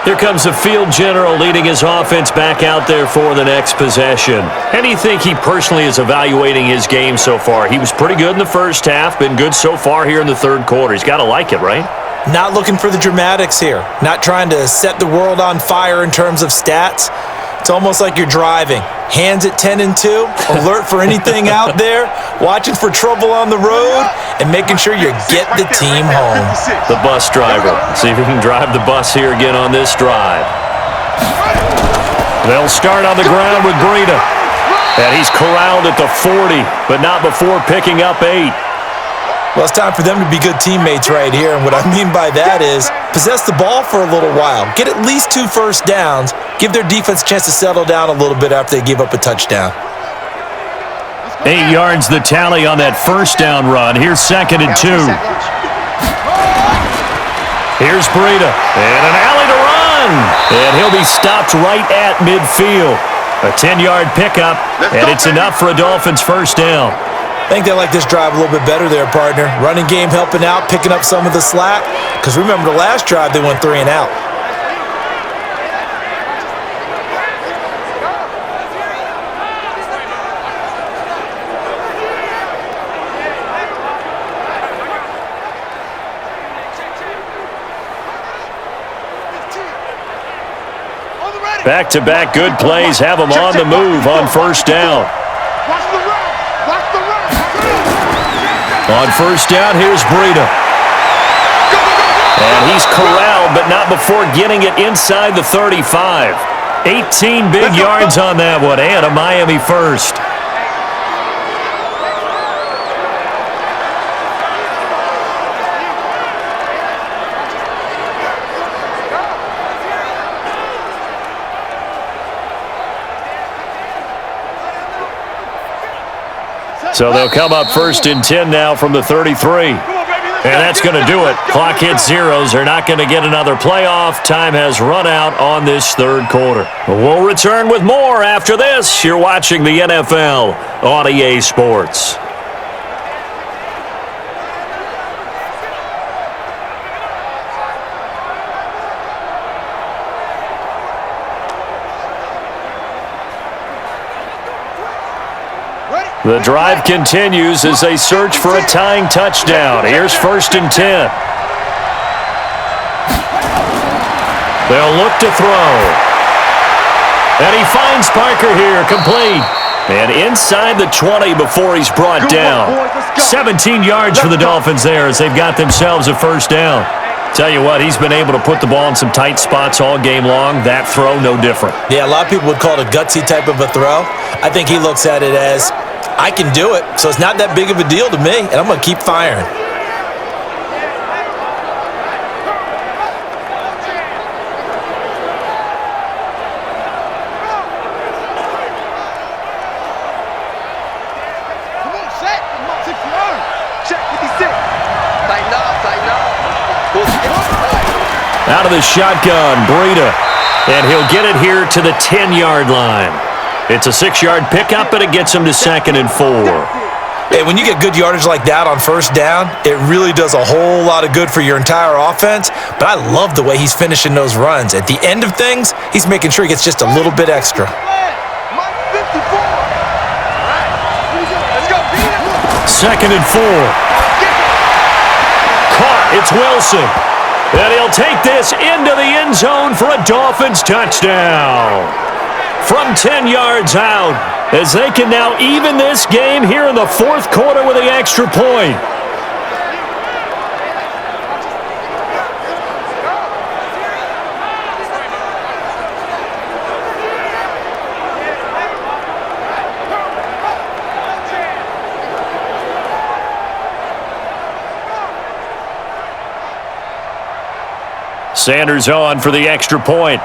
Here comes the field general leading his offense back out there for the next possession. How do you think he personally is evaluating his game so far? He was pretty good in the first half, been good so far here in the third quarter. He's got to like it, right? Not looking for the dramatics here. Not trying to set the world on fire in terms of stats. It's almost like you're driving. Hands at 10 and 2, alert for anything out there, watching for trouble on the road, and making sure you get the team home. The bus driver. See if he can drive the bus here again on this drive. They'll start on the ground with Breda. And he's corralled at the 40, but not before picking up 8. Well, it's time for them to be good teammates right here, and what I mean by that is possess the ball for a little while, get at least 2 first downs, give their defense a chance to settle down a little bit after they give up a touchdown. 8 yards the tally on that first down run. Here's 2nd and 2. Here's Breda, and an alley to run, and he'll be stopped right at midfield. A 10-yard pickup, and it's enough for a Dolphins first down. I think they like this drive a little bit better there, partner. Running game helping out, picking up some of the slack. Because remember the last drive, they went 3 and out. Back-to-back good plays have them on the move on first down. On first down, here's Breda. And he's corralled, but not before getting it inside the 35. 18 big yards on that one, and a Miami first. So they'll come up 1st and 10 now from the 33. And that's going to do it. Clock hits zeros. They're not going to get another playoff. Time has run out on this third quarter. We'll return with more after this. You're watching the NFL on EA Sports. The drive continues as they search for a tying touchdown. Here's 1st and 10. They'll look to throw. And he finds Parker here, complete. And inside the 20 before he's brought down. 17 yards for the Dolphins there as they've got themselves a first down. Tell you what, he's been able to put the ball in some tight spots all game long. That throw, no different. Yeah, a lot of people would call it a gutsy type of a throw. I think he looks at it as, I can do it, so it's not that big of a deal to me, and I'm going to keep firing. Out of the shotgun, Breda. And he'll get it here to the 10-yard line. It's a 6-yard pickup, and it gets him to 2nd and 4. Hey, when you get good yardage like that on first down, it really does a whole lot of good for your entire offense. But I love the way he's finishing those runs. At the end of things, he's making sure he gets just a little bit extra. 2nd and 4. Caught. It's Wilson. And he'll take this into the end zone for a Dolphins touchdown. From 10 yards out, as they can now even this game here in the 4th quarter with the extra point. Sanders on for the extra point.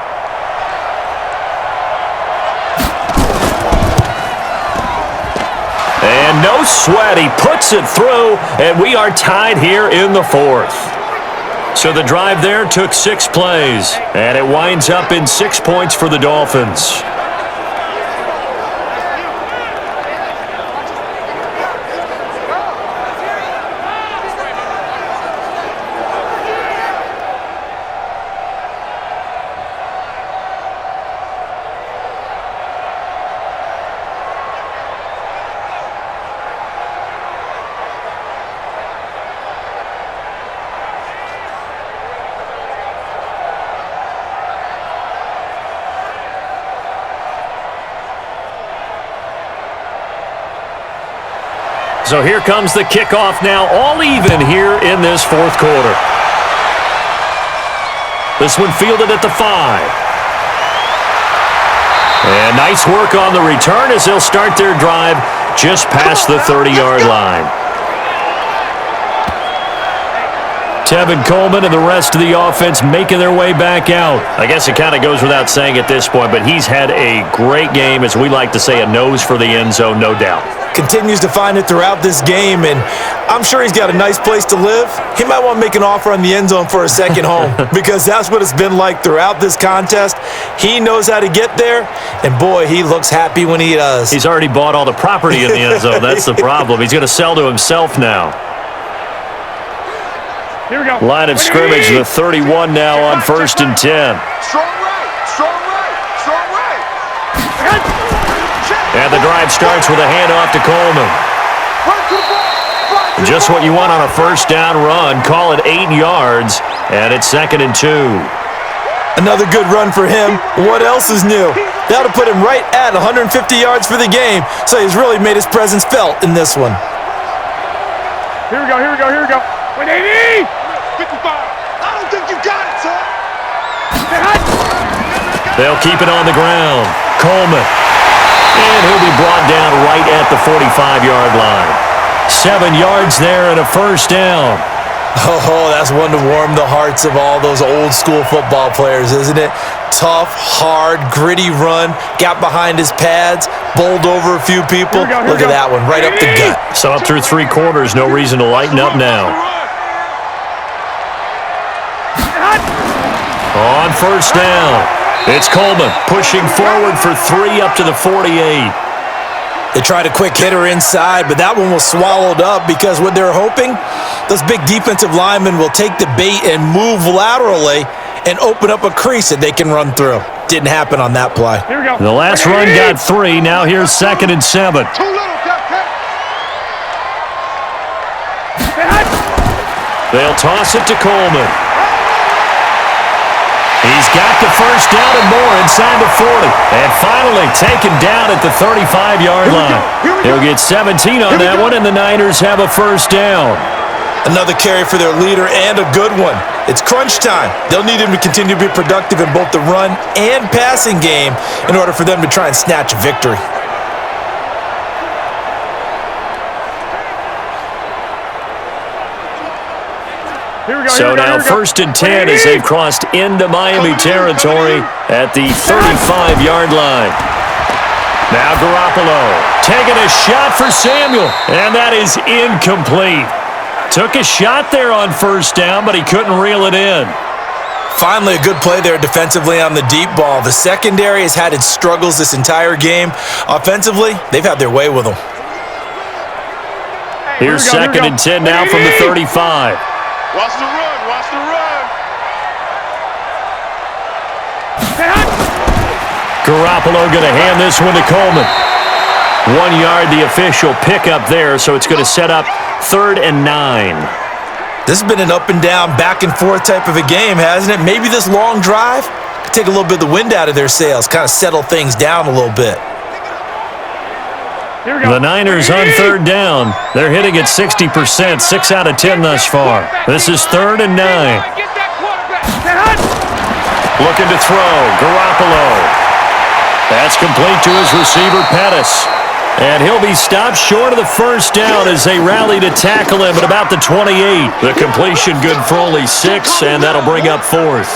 And no sweat, he puts it through, and we are tied here in the 4th. So the drive there took 6 plays, and it winds up in 6 points for the Dolphins. So here comes the kickoff now, all even here in this 4th quarter. This one fielded at the 5. And nice work on the return as they'll start their drive just past the 30-yard line. Tevin Coleman and the rest of the offense making their way back out. I guess it kind of goes without saying at this point, but he's had a great game, as we like to say, a nose for the end zone, no doubt. Continues to find it throughout this game, and I'm sure he's got a nice place to live. He might want to make an offer on the end zone for a second home because that's what it's been like throughout this contest. He knows how to get there, and boy, he looks happy when he does. He's already bought all the property in the end zone. That's the problem. He's going to sell to himself now. Here we go. Line of scrimmage, the 31 now on 1st and 10. Strong right, strong right, strong right. And the drive starts with a handoff to Coleman. Just what you want on a first down run. Call it 8 yards, and it's 2nd and 2. Another good run for him. What else is new? That'll put him right at 150 yards for the game, so he's really made his presence felt in this one. Here we go, here we go, here we go. 180! 55. I don't think you got it, son. They'll keep it on the ground. Coleman. And he'll be brought down right at the 45-yard line. 7 yards there and a first down. Oh, that's one to warm the hearts of all those old school football players, isn't it? Tough, hard, gritty run, got behind his pads, bowled over a few people. Look at that one, right up the gut. So up through 3 quarters, no reason to lighten up now. On first down, it's Coleman pushing forward for 3 up to the 48. They tried a quick hitter inside, but that one was swallowed up because what they're hoping, those big defensive linemen will take the bait and move laterally and open up a crease that they can run through. Didn't happen on that play. Here we go. The last run got 3. Now here's 2nd and 7. Too little, Captain. They'll toss it to Coleman. He's got the first down and more inside the 40. And finally taken down at the 35-yard line. He'll get 17 on that one, and the Niners have a first down. Another carry for their leader and a good one. It's crunch time. They'll need him to continue to be productive in both the run and passing game in order for them to try and snatch a victory. So now 1st and 10 as they've crossed into Miami territory at the 35-yard line. Now Garoppolo taking a shot for Samuel, and that is incomplete. Took a shot there on first down, but he couldn't reel it in. Finally, a good play there defensively on the deep ball. The secondary has had its struggles this entire game. Offensively, they've had their way with them. Here's 2nd and 10 now from the 35. Watch the run, watch the run. Garoppolo going to hand this one to Coleman. 1 yard, the official pickup there, so it's going to set up 3rd and 9. This has been an up and down, back and forth type of a game, hasn't it? Maybe this long drive could take a little bit of the wind out of their sails, kind of settle things down a little bit. The Niners on 3rd down. They're hitting at 60%, 6 out of 10 thus far. This is 3rd and 9. Looking to throw, Garoppolo. That's complete to his receiver, Pettis. And he'll be stopped short of the first down as they rally to tackle him at about the 28. The completion good for only 6, and that'll bring up 4th.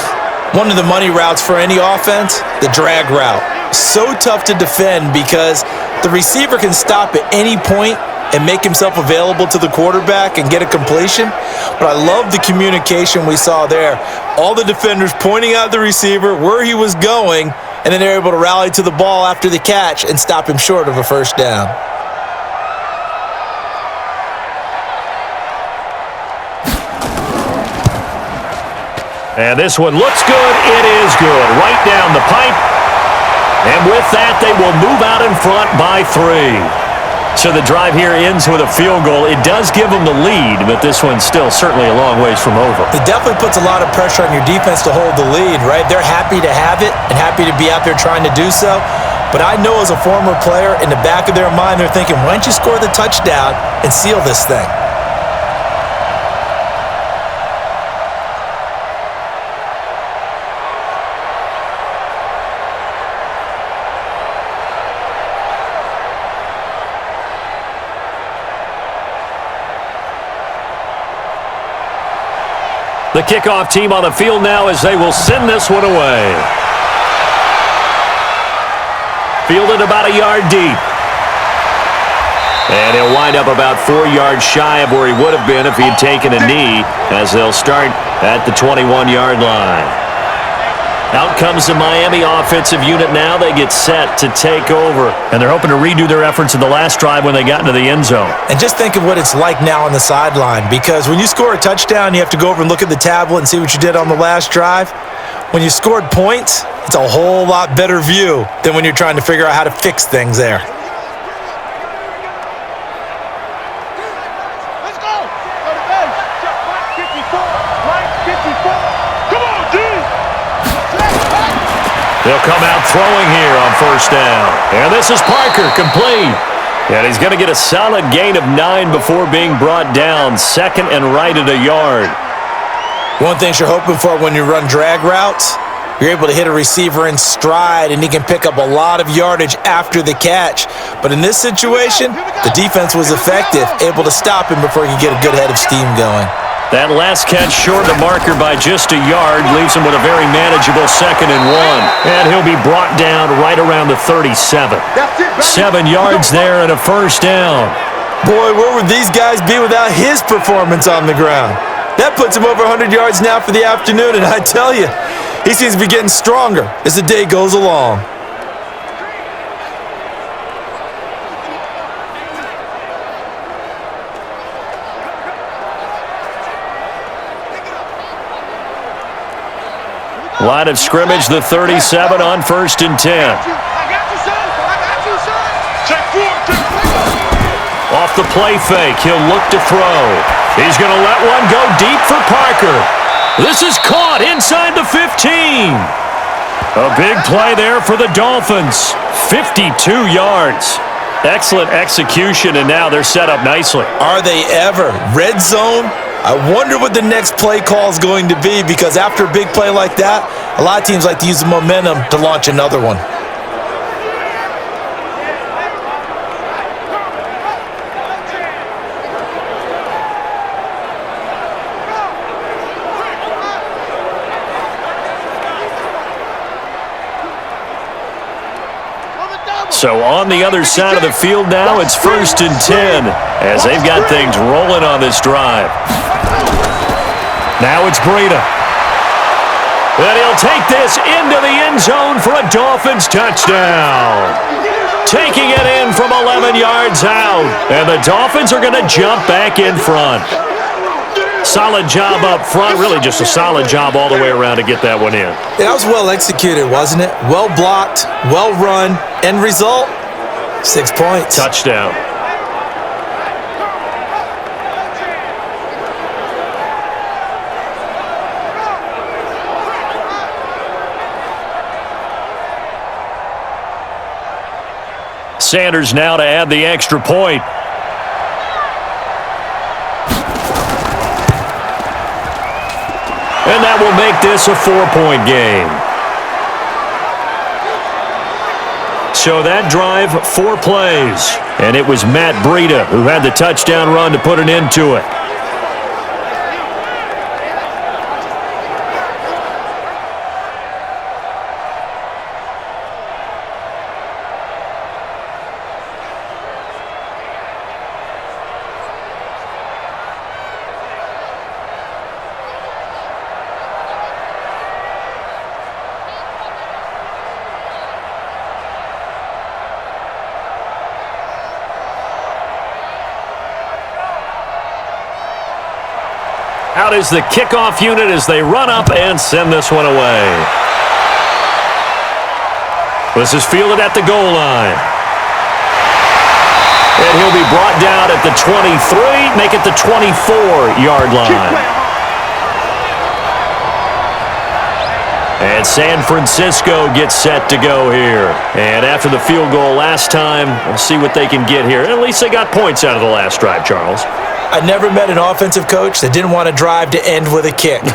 One of the money routes for any offense, the drag route. So tough to defend because the receiver can stop at any point and make himself available to the quarterback and get a completion. But I love the communication we saw there. All the defenders pointing out the receiver, where he was going, and then they're able to rally to the ball after the catch and stop him short of a first down. And this one looks good. It is good. Right down the pipe. And with that, they will move out in front by 3. So the drive here ends with a field goal. It does give them the lead, but this one's still certainly a long ways from over. It definitely puts a lot of pressure on your defense to hold the lead, right? They're happy to have it and happy to be out there trying to do so. But I know as a former player, in the back of their mind, they're thinking, why don't you score the touchdown and seal this thing? The kickoff team on the field now as they will send this one away. Fielded about a yard deep. And he'll wind up about 4 yards shy of where he would have been if he had taken a knee, as they'll start at the 21-yard line. Out comes the Miami offensive unit now. They get set to take over. And they're hoping to redo their efforts in the last drive when they got into the end zone. And just think of what it's like now on the sideline, because when you score a touchdown, you have to go over and look at the tablet and see what you did on the last drive. When you scored points, it's a whole lot better view than when you're trying to figure out how to fix things there. They'll come out throwing here on first down. And this is Parker, complete. And he's going to get a solid gain of 9 before being brought down. 2nd and right at a yard. One thing you're hoping for when you run drag routes, you're able to hit a receiver in stride, and he can pick up a lot of yardage after the catch. But in this situation, the defense was effective, able to stop him before he could get a good head of steam going. That last catch short of the marker by just a yard leaves him with a very manageable 2nd and 1. And he'll be brought down right around the 37. 7 yards there and a first down. Boy, where would these guys be without his performance on the ground? That puts him over 100 yards now for the afternoon, and I tell you, he seems to be getting stronger as the day goes along. Line of scrimmage, the 37 on 1st and 10. Off the play fake, he'll look to throw. He's going to let one go deep for Parker. This is caught inside the 15. A big play there for the Dolphins. 52 yards. Excellent execution, and now they're set up nicely. Are they ever? Red zone? I wonder what the next play call is going to be, because after a big play like that, a lot of teams like to use the momentum to launch another one. So on the other side of the field now, it's 1st and 10 as they've got things rolling on this drive. Now it's Breda. And he'll take this into the end zone for a Dolphins touchdown. Taking it in from 11 yards out. And the Dolphins are going to jump back in front. Solid job up front, really just a solid job all the way around to get that one in. That was well executed, wasn't it? Well blocked, well run. End result, 6 points. Touchdown. Sanders now to add the extra point. And that will make this a 4-point game. So that drive, 4 plays. And it was Matt Breda who had the touchdown run to put an end to it. Out is the kickoff unit as they run up and send this one away. This is fielded at the goal line. And he'll be brought down at the 23, make it the 24-yard line. And San Francisco gets set to go here. And after the field goal last time, we'll see what they can get here. At least they got points out of the last drive, Charles. I never met an offensive coach that didn't want to drive to end with a kick.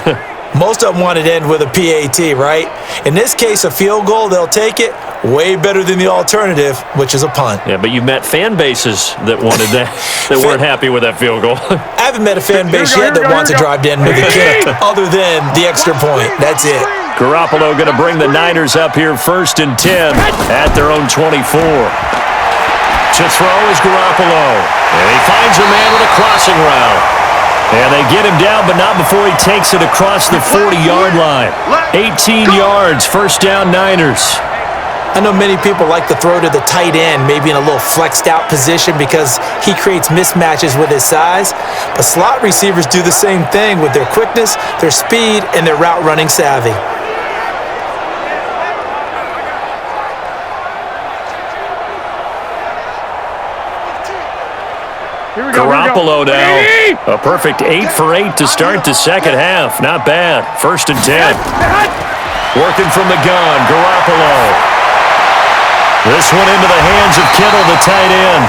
Most of them wanted to end with a PAT, right? In this case, a field goal, they'll take it. Way better than the alternative, which is a punt. Yeah, but you've met fan bases that wanted that, that weren't happy with that field goal. I haven't met a fan base yet that wants to drive to end with a kick other than the extra point. That's it. Garoppolo going to bring the Niners up here 1st and 10 at their own 24. To throw is Garoppolo. And he finds a man with a crossing route. And they get him down, but not before he takes it across the 40-yard line. 18 yards, 1st down Niners. I know many people like to throw to the tight end, maybe in a little flexed out position because he creates mismatches with his size. But slot receivers do the same thing with their quickness, their speed, and their route running savvy. Garoppolo now. A perfect 8 for 8 to start the second half. Not bad. 1st and 10. Working from the gun, Garoppolo. This one into the hands of Kittle, the tight end.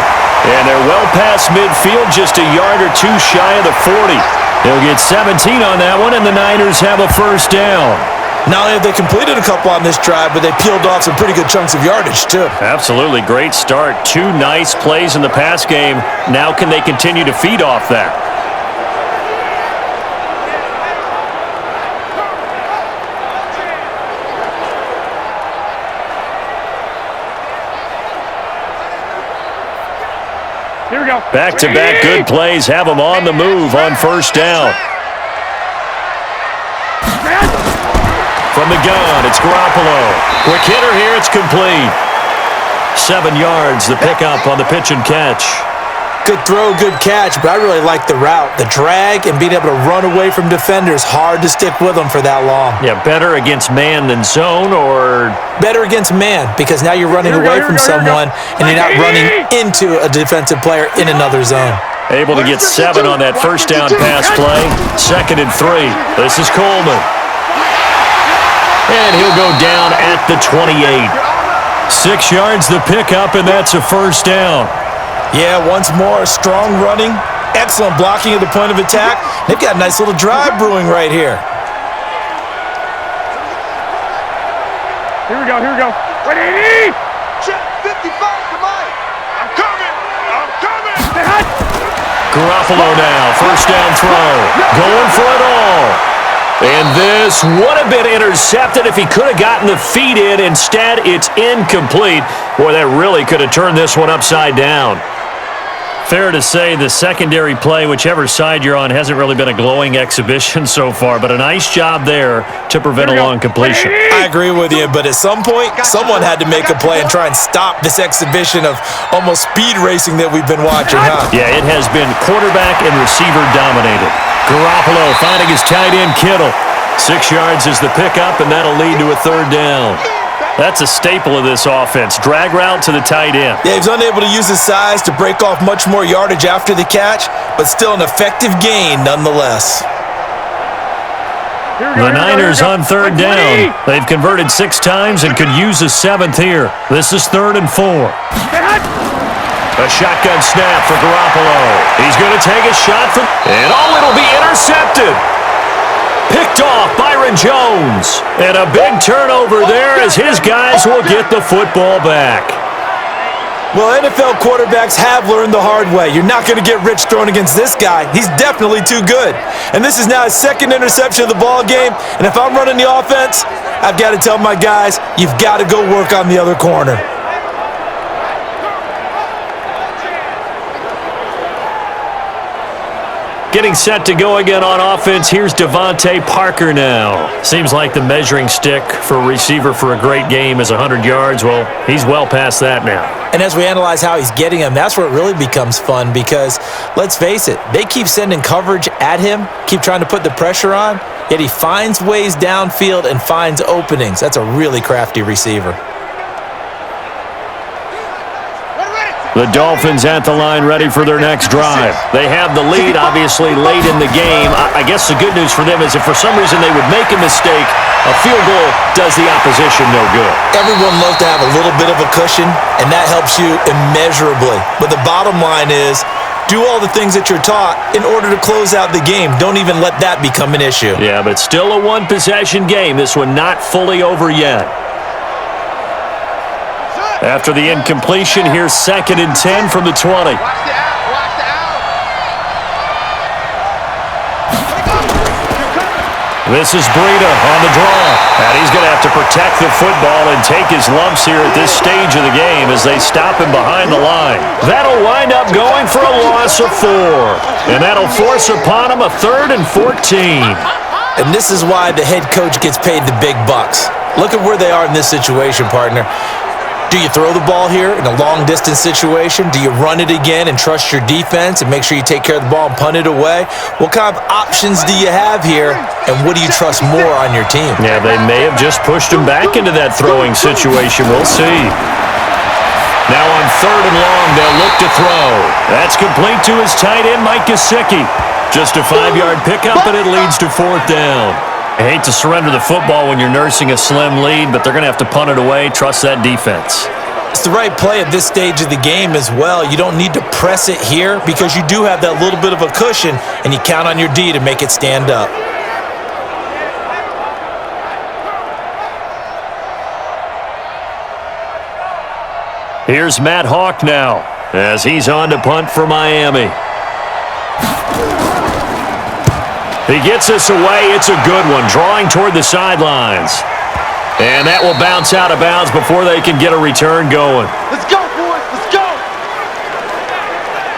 And they're well past midfield, just a yard or two shy of the 40. They'll get 17 on that one, and the Niners have a 1st down. Not only have they completed a couple on this drive, but they peeled off some pretty good chunks of yardage, too. Absolutely. Great start. 2 nice plays in the pass game. Now can they continue to feed off that? Here we go. Back-to-back good plays have them on the move on 1st down. From the gun, it's Garoppolo. Quick hitter here, it's complete. 7 yards, the pickup on the pitch and catch. Good throw, good catch, but I really like the route. The drag and being able to run away from defenders, hard to stick with them for that long. Yeah, better against man than zone, or? Better against man, because now you're running away from someone and you're not running into a defensive player in another zone. Able to get 7 on that first down pass play. 2nd and 3. This is Coleman. And he'll go down at the 28. 6 yards the pickup, and that's a first down. Yeah, once more, strong running, excellent blocking at the point of attack. They've got a nice little drive brewing right here. Here we go, here we go. Whydid! Check 55 to Mike. I'm coming. Stay hot. Garoppolo now, first down throw. Going for it all. And this would have been intercepted if he could have gotten the feet in. Instead, it's incomplete. Boy, that really could have turned this one upside down. Fair to say the secondary play, whichever side you're on, hasn't really been a glowing exhibition so far, but a nice job there to prevent a long completion. I agree with you, but at some point, someone had to make a play and try and stop this exhibition of almost speed racing that we've been watching, huh? Yeah, it has been quarterback and receiver dominated. Garoppolo finding his tight end Kittle. 6 yards is the pickup, and that'll lead to a third down. That's a staple of this offense. Drag route to the tight end. Yeah, he's unable to use his size to break off much more yardage after the catch, but still an effective gain nonetheless. The Niners on third down. They've converted 6 times and could use a 7th here. This is 3rd and 4. A shotgun snap for Garoppolo. He's going to take a shot from, and it'll be intercepted. Picked off Byron Jones. And a big turnover there as his guys will get the football back. Well, NFL quarterbacks have learned the hard way. You're not going to get rich throwing against this guy. He's definitely too good. And this is now his 2nd interception of the ball game. And if I'm running the offense, I've got to tell my guys, you've got to go work on the other corner. Getting set to go again on offense. Here's Devontae Parker now. Seems like the measuring stick for a receiver for a great game is 100 yards. Well, he's well past that now. And as we analyze how he's getting them, that's where it really becomes fun because, let's face it, they keep sending coverage at him, keep trying to put the pressure on, yet he finds ways downfield and finds openings. That's a really crafty receiver. The Dolphins at the line ready for their next drive. They have the lead, obviously, late in the game. I guess the good news for them is if for some reason they would make a mistake, a field goal does the opposition no good. Everyone loves to have a little bit of a cushion, and that helps you immeasurably. But the bottom line is, do all the things that you're taught in order to close out the game. Don't even let that become an issue. Yeah, but still a one-possession game. This one not fully over yet. After the incompletion, here's 2nd and 10 from the 20. Watch the out. This is Breda on the draw. And he's going to have to protect the football and take his lumps here at this stage of the game as they stop him behind the line. That'll wind up going for a loss of 4. And that'll force upon him a 3rd and 14. And this is why the head coach gets paid the big bucks. Look at where they are in this situation, partner. Do you throw the ball here in a long-distance situation? Do you run it again and trust your defense and make sure you take care of the ball and punt it away? What kind of options do you have here, and what do you trust more on your team? Yeah, they may have just pushed him back into that throwing situation. We'll see. Now on 3rd and long, they'll look to throw. That's complete to his tight end, Mike Gesicki. Just a 5-yard pickup, and it leads to 4th down. I hate to surrender the football when you're nursing a slim lead, but they're going to have to punt it away. Trust that defense. It's the right play at this stage of the game as well. You don't need to press it here because you do have that little bit of a cushion, and you count on your D to make it stand up. Here's Matt Hawk now as he's on to punt for Miami. He gets this away. It's a good one, drawing toward the sidelines. And that will bounce out of bounds before they can get a return going. Let's go, boys. Let's go.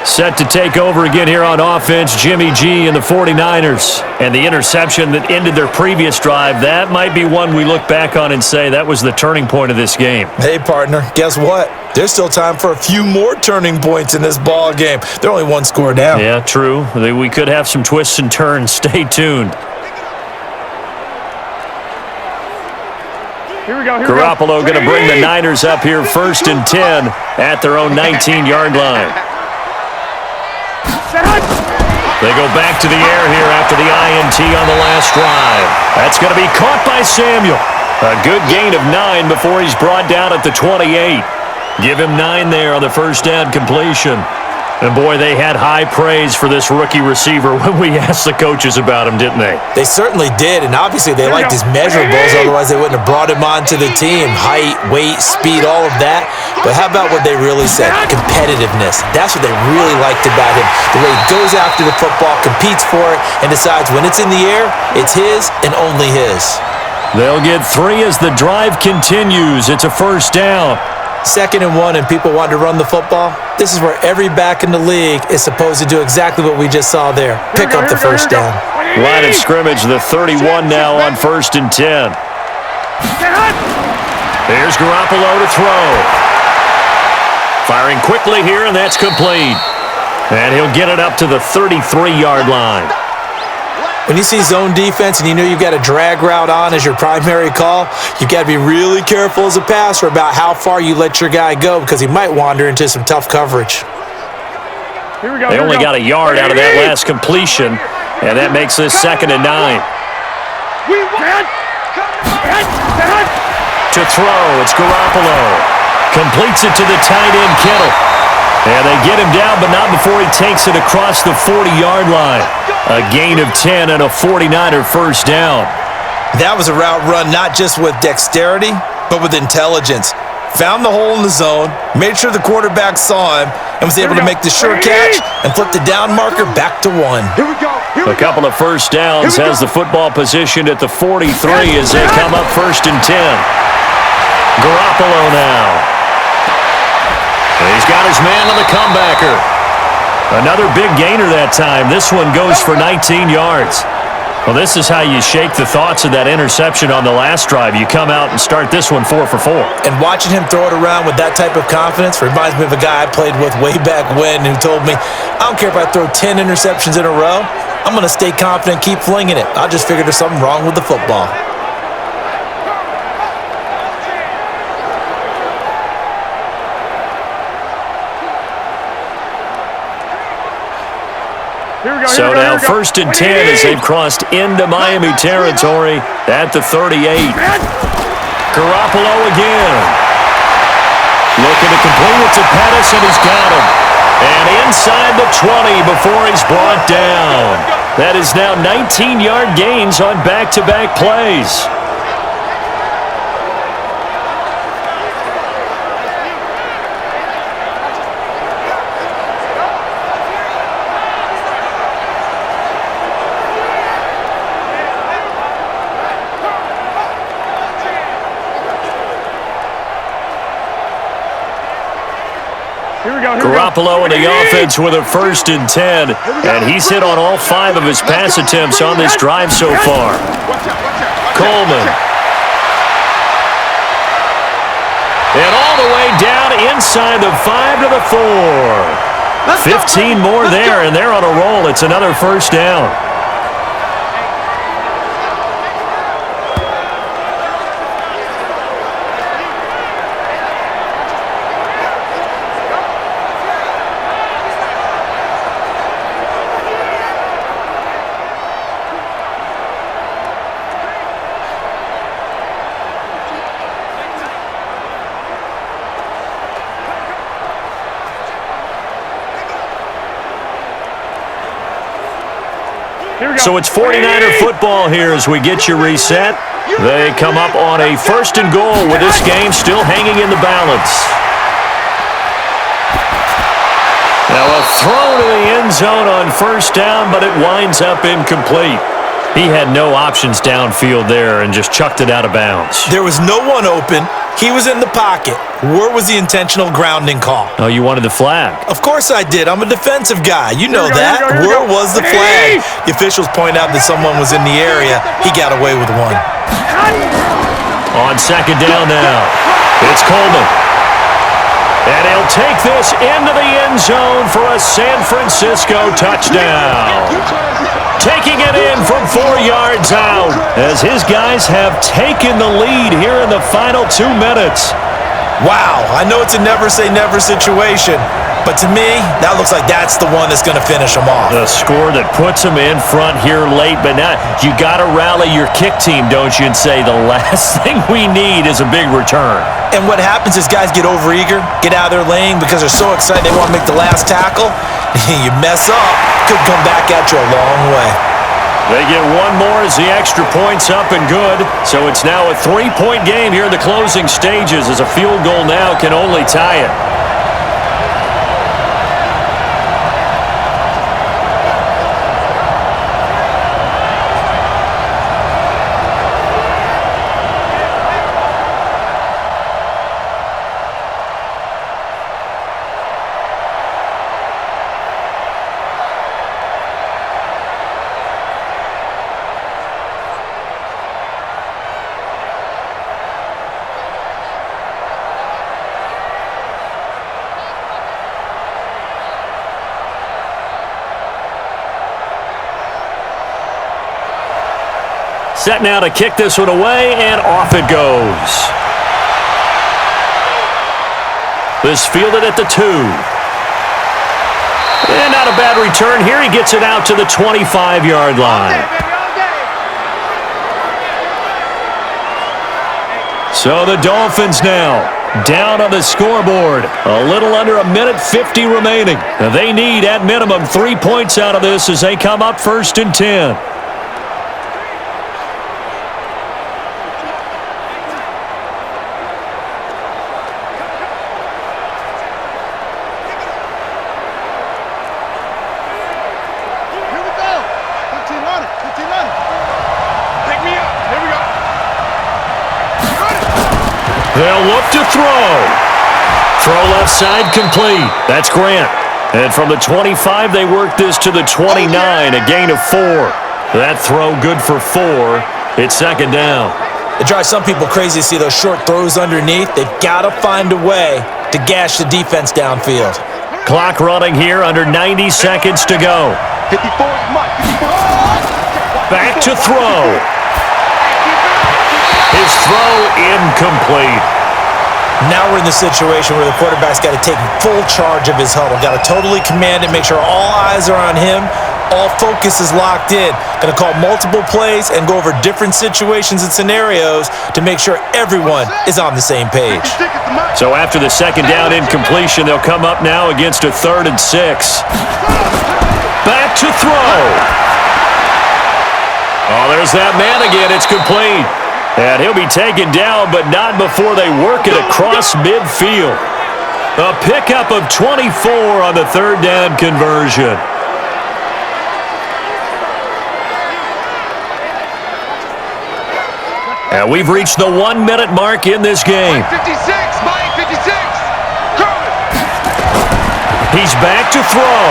Set to take over again here on offense, Jimmy G and the 49ers. And the interception that ended their previous drive, that might be one we look back on and say that was the turning point of this game. Hey, partner, guess what? There's still time for a few more turning points in this ball game. They're only 1 score down. Yeah, true. We could have some twists and turns. Stay tuned. Here we go. Garoppolo going to bring the Niners up here 1st and 10 at their own 19-yard line. They go back to the air here after the INT on the last drive. That's going to be caught by Samuel. A good gain of 9 before he's brought down at the 28. Give him 9 there on the first down completion. And, boy, they had high praise for this rookie receiver when we asked the coaches about him, didn't they? They certainly did, and obviously they liked his measurables, otherwise they wouldn't have brought him onto the team. Height, weight, speed, all of that. But how about what they really said? Competitiveness. That's what they really liked about him. The way he goes after the football, competes for it, and decides when it's in the air, it's his and only his. They'll get 3 as the drive continues. It's a first down. 2nd and 1, and people want to run the football. This is where every back in the league is supposed to do exactly what we just saw there. Pick up the first down. Line of scrimmage, the 31 now on 1st and 10. Here's Garoppolo to throw. Firing quickly here, and that's complete. And he'll get it up to the 33-yard line. When you see zone defense and you know you've got a drag route on as your primary call, you've got to be really careful as a passer about how far you let your guy go because he might wander into some tough coverage. Here we go. They only got a yard out of that last completion, and that makes this 2nd and 9. To throw, it's Garoppolo. Completes it to the tight end, Kittle. And they get him down, but not before he takes it across the 40-yard line. A gain of 10 and a 49er first down. That was a route run not just with dexterity, but with intelligence. Found the hole in the zone, made sure the quarterback saw him, and was able to make the sure catch and flip the down marker back to 1. Here we go. A couple of first downs has the football positioned at the 43 as they come up 1st and 10. Garoppolo now. He's got his man on the comebacker. Another big gainer that time. This one goes for 19 yards. Well, this is how you shake the thoughts of that interception on the last drive. You come out and start this one 4 for 4. And watching him throw it around with that type of confidence reminds me of a guy I played with way back when who told me, I don't care if I throw 10 interceptions in a row. I'm going to stay confident, keep flinging it. I just figured there's something wrong with the football. So now 1st and 10 as they've crossed into Miami territory at the 38. Garoppolo again. Looking to complete it to Pettis, and he's got him. And inside the 20 before he's brought down. That is now 19-yard gains on back-to-back plays. Garoppolo in the offense with a 1st and 10, and he's hit on all 5 of his pass attempts on this drive so far. Coleman. And all the way down inside the 5 to the 4. 15 more there, and they're on a roll. It's another first down. So it's 49er football here as we get you reset. They come up on a 1st and goal with this game still hanging in the balance. Now a throw to the end zone on 1st down, but it winds up incomplete. He had no options downfield there and just chucked it out of bounds. There was no one open. He was in the pocket. Where was the intentional grounding call? Oh, you wanted the flag? Of course I did. I'm a defensive guy. You know that. Where was the flag? The officials point out that someone was in the area. He got away with one. On 2nd down now, it's Coleman. And he'll take this into the end zone for a San Francisco touchdown. Taking it in from 4 yards out as his guys have taken the lead here in the final 2 minutes. Wow, I know it's a never-say-never situation, but to me, that looks like that's the one that's going to finish them off. The score that puts them in front here late, but now you got to rally your kick team, don't you, and say the last thing we need is a big return. And what happens is guys get overeager, get out of their lane because they're so excited they want to make the last tackle. You mess up, could come back at you a long way. They get one more as the extra point's up and good. So it's now a 3-point game here in the closing stages as a field goal now can only tie it. Set now to kick this one away, and off it goes. This fielded at the 2. And not a bad return here. He gets it out to the 25-yard line. So the Dolphins now down on the scoreboard. A little under a minute 50 remaining. They need at minimum 3 points out of this as they come up 1st and 10. They'll look to throw. Throw left side complete. That's Grant. And from the 25, they work this to the 29, a gain of 4. That throw good for 4. It's 2nd down. It drives some people crazy to see those short throws underneath. They've got to find a way to gash the defense downfield. Clock running here, under 90 seconds to go. 54, Back to throw. His throw incomplete. Now we're in the situation where the quarterback's got to take full charge of his huddle. Got to totally command it, make sure all eyes are on him. All focus is locked in. Going to call multiple plays and go over different situations and scenarios to make sure everyone is on the same page. So after the 2nd down incompletion, they'll come up now against a 3rd and 6. Back to throw. Oh, there's that man again. It's complete. And he'll be taken down, but not before they work it across midfield. A pickup of 24 on the 3rd down conversion. And we've reached the 1-minute mark in this game. 56, Mike, 56. Carlin. He's back to throw.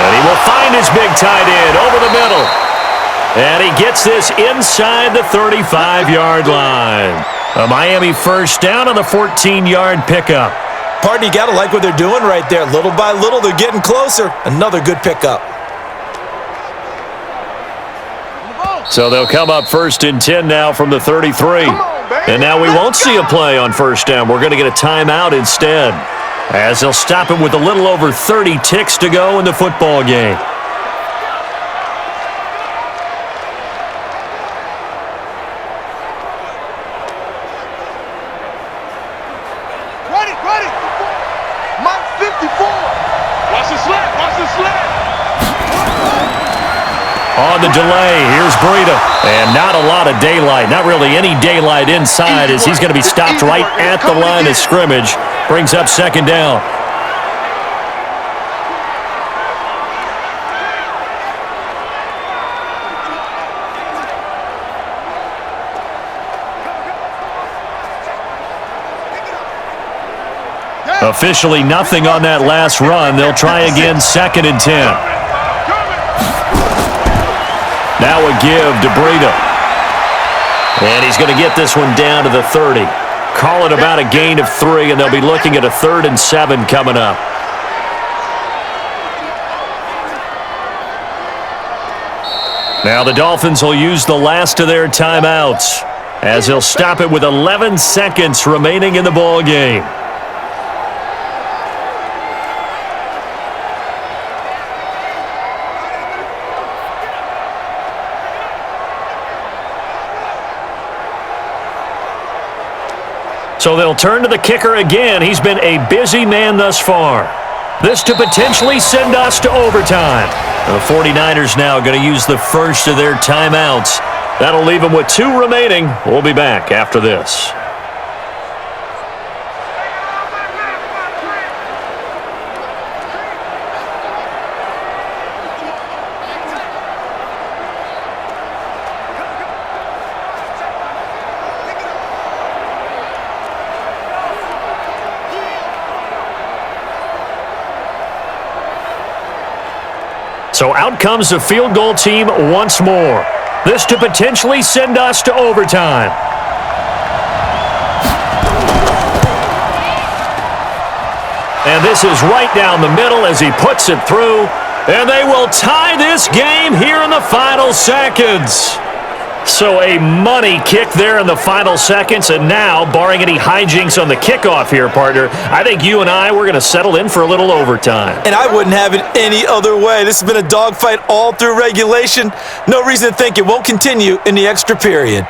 And he will find his big tight end over the middle. And he gets this inside the 35-yard line. A Miami 1st down on the 14-yard pickup. Partner, you got to like what they're doing right there. Little by little, they're getting closer. Another good pickup. So they'll come up 1st and 10 now from the 33. And now we won't see a play on 1st down. We're going to get a timeout instead, as they'll stop him with a little over 30 ticks to go in the football game. Ready. Mike, 54. Watch the slap. On the delay, here's Breda. And not a lot of daylight. Not really any daylight inside, as he's going to be stopped right at the line of scrimmage. Brings up 2nd down. Officially nothing on that last run. They'll try again, 2nd and 10. Now a give to Breda. And he's going to get this one down to the 30. Call it about a gain of 3, and they'll be looking at a 3rd and 7 coming up. Now the Dolphins will use the last of their timeouts as he'll stop it with 11 seconds remaining in the ball game. So they'll turn to the kicker again. He's been a busy man thus far. This to potentially send us to overtime. The 49ers now going to use the first of their timeouts. That'll leave them with 2 remaining. We'll be back after this. So out comes the field goal team once more. This to potentially send us to overtime. And this is right down the middle as he puts it through. And they will tie this game here in the final seconds. So a money kick there in the final seconds. And now, barring any hijinks on the kickoff here, partner, I think you and I, we're going to settle in for a little overtime. And I wouldn't have it any other way. This has been a dogfight all through regulation. No reason to think it won't continue in the extra period.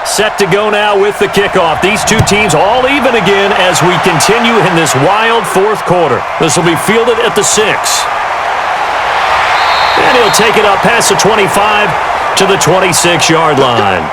Set to go now with the kickoff. These two teams all even again as we continue in this wild fourth quarter. This will be fielded at the 6. And he'll take it up past the 25 to the 26-yard line.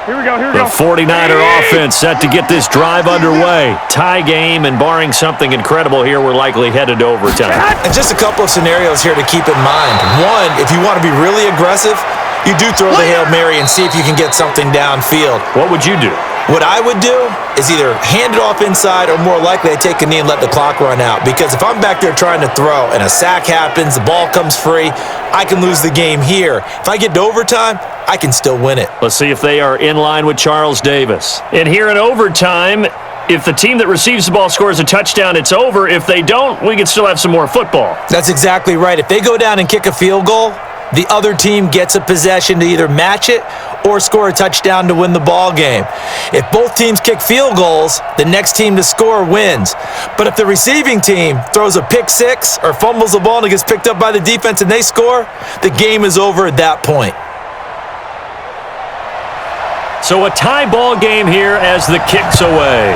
Here we go, here we The go. 49er offense set to get this drive underway. Tie game, and barring something incredible here, we're likely headed to overtime. And just a couple of scenarios here to keep in mind. One, if you want to be really aggressive, you do throw the Hail Mary and see if you can get something downfield. What would you do? What I would do is either hand it off inside or more likely I take a knee and let the clock run out. Because if I'm back there trying to throw and a sack happens, the ball comes free, I can lose the game here. If I get to overtime, I can still win it. Let's see if they are in line with Charles Davis. And here in overtime, if the team that receives the ball scores a touchdown, it's over. If they don't, we can still have some more football. That's exactly right. If they go down and kick a field goal, the other team gets a possession to either match it or score a touchdown to win the ball game. If both teams kick field goals, the next team to score wins. But if the receiving team throws a pick six or fumbles the ball and it gets picked up by the defense and they score, the game is over at that point. So a tie ball game here as the kick's away.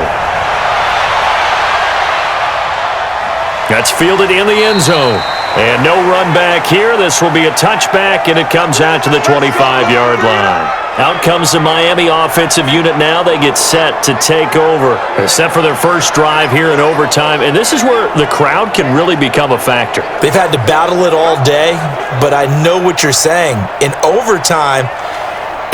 That's fielded in the end zone. And no run back here. This will be a touchback, and it comes out to the 25-yard line. Out comes the Miami offensive unit now. They get set to take over. They're set for their first drive here in overtime, and this is where the crowd can really become a factor. They've had to battle it all day, but I know what you're saying. In overtime,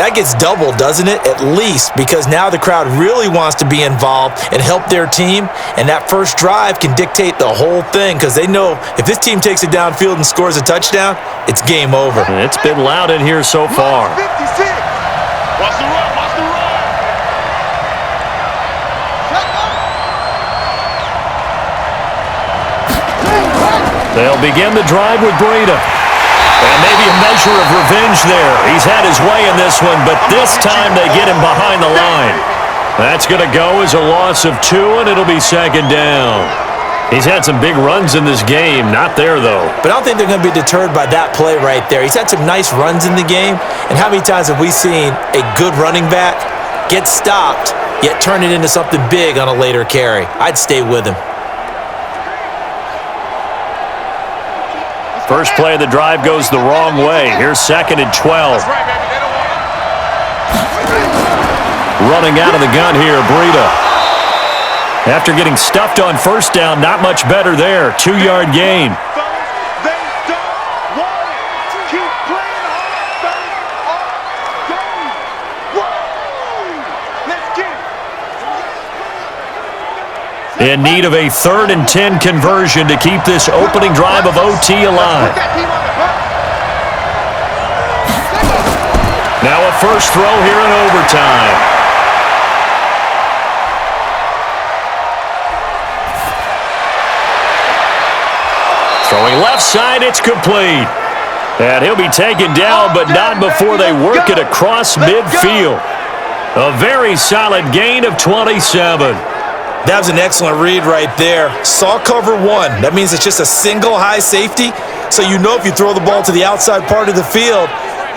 that gets doubled, doesn't it? At least, because now the crowd really wants to be involved and help their team, and that first drive can dictate the whole thing because they know if this team takes it downfield and scores a touchdown, it's game over. And it's been loud in here so far. 56. Watch the run, watch the run. They'll begin the drive with Breda. And maybe a measure of revenge there. He's had his way in this one, but this time they get him behind the line. That's going to go as a loss of 2, and it'll be second down. He's had some big runs in this game. Not there, though. But I don't think they're going to be deterred by that play right there. He's had some nice runs in the game, and how many times have we seen a good running back get stopped, yet turn it into something big on a later carry? I'd stay with him. First play of the drive goes the wrong way. Here's second and 12. Running out of the gun here, Breda. After getting stuffed on first down, not much better there. 2-yard gain. in need of a 3rd and 10 conversion to keep this opening drive of OT alive. Now a first throw here in overtime. Throwing left side, it's complete. And he'll be taken down, but not before they work it across midfield. A very solid gain of 27. That was an excellent read right there. Saw cover 1. That means it's just a single high safety. So you know if you throw the ball to the outside part of the field,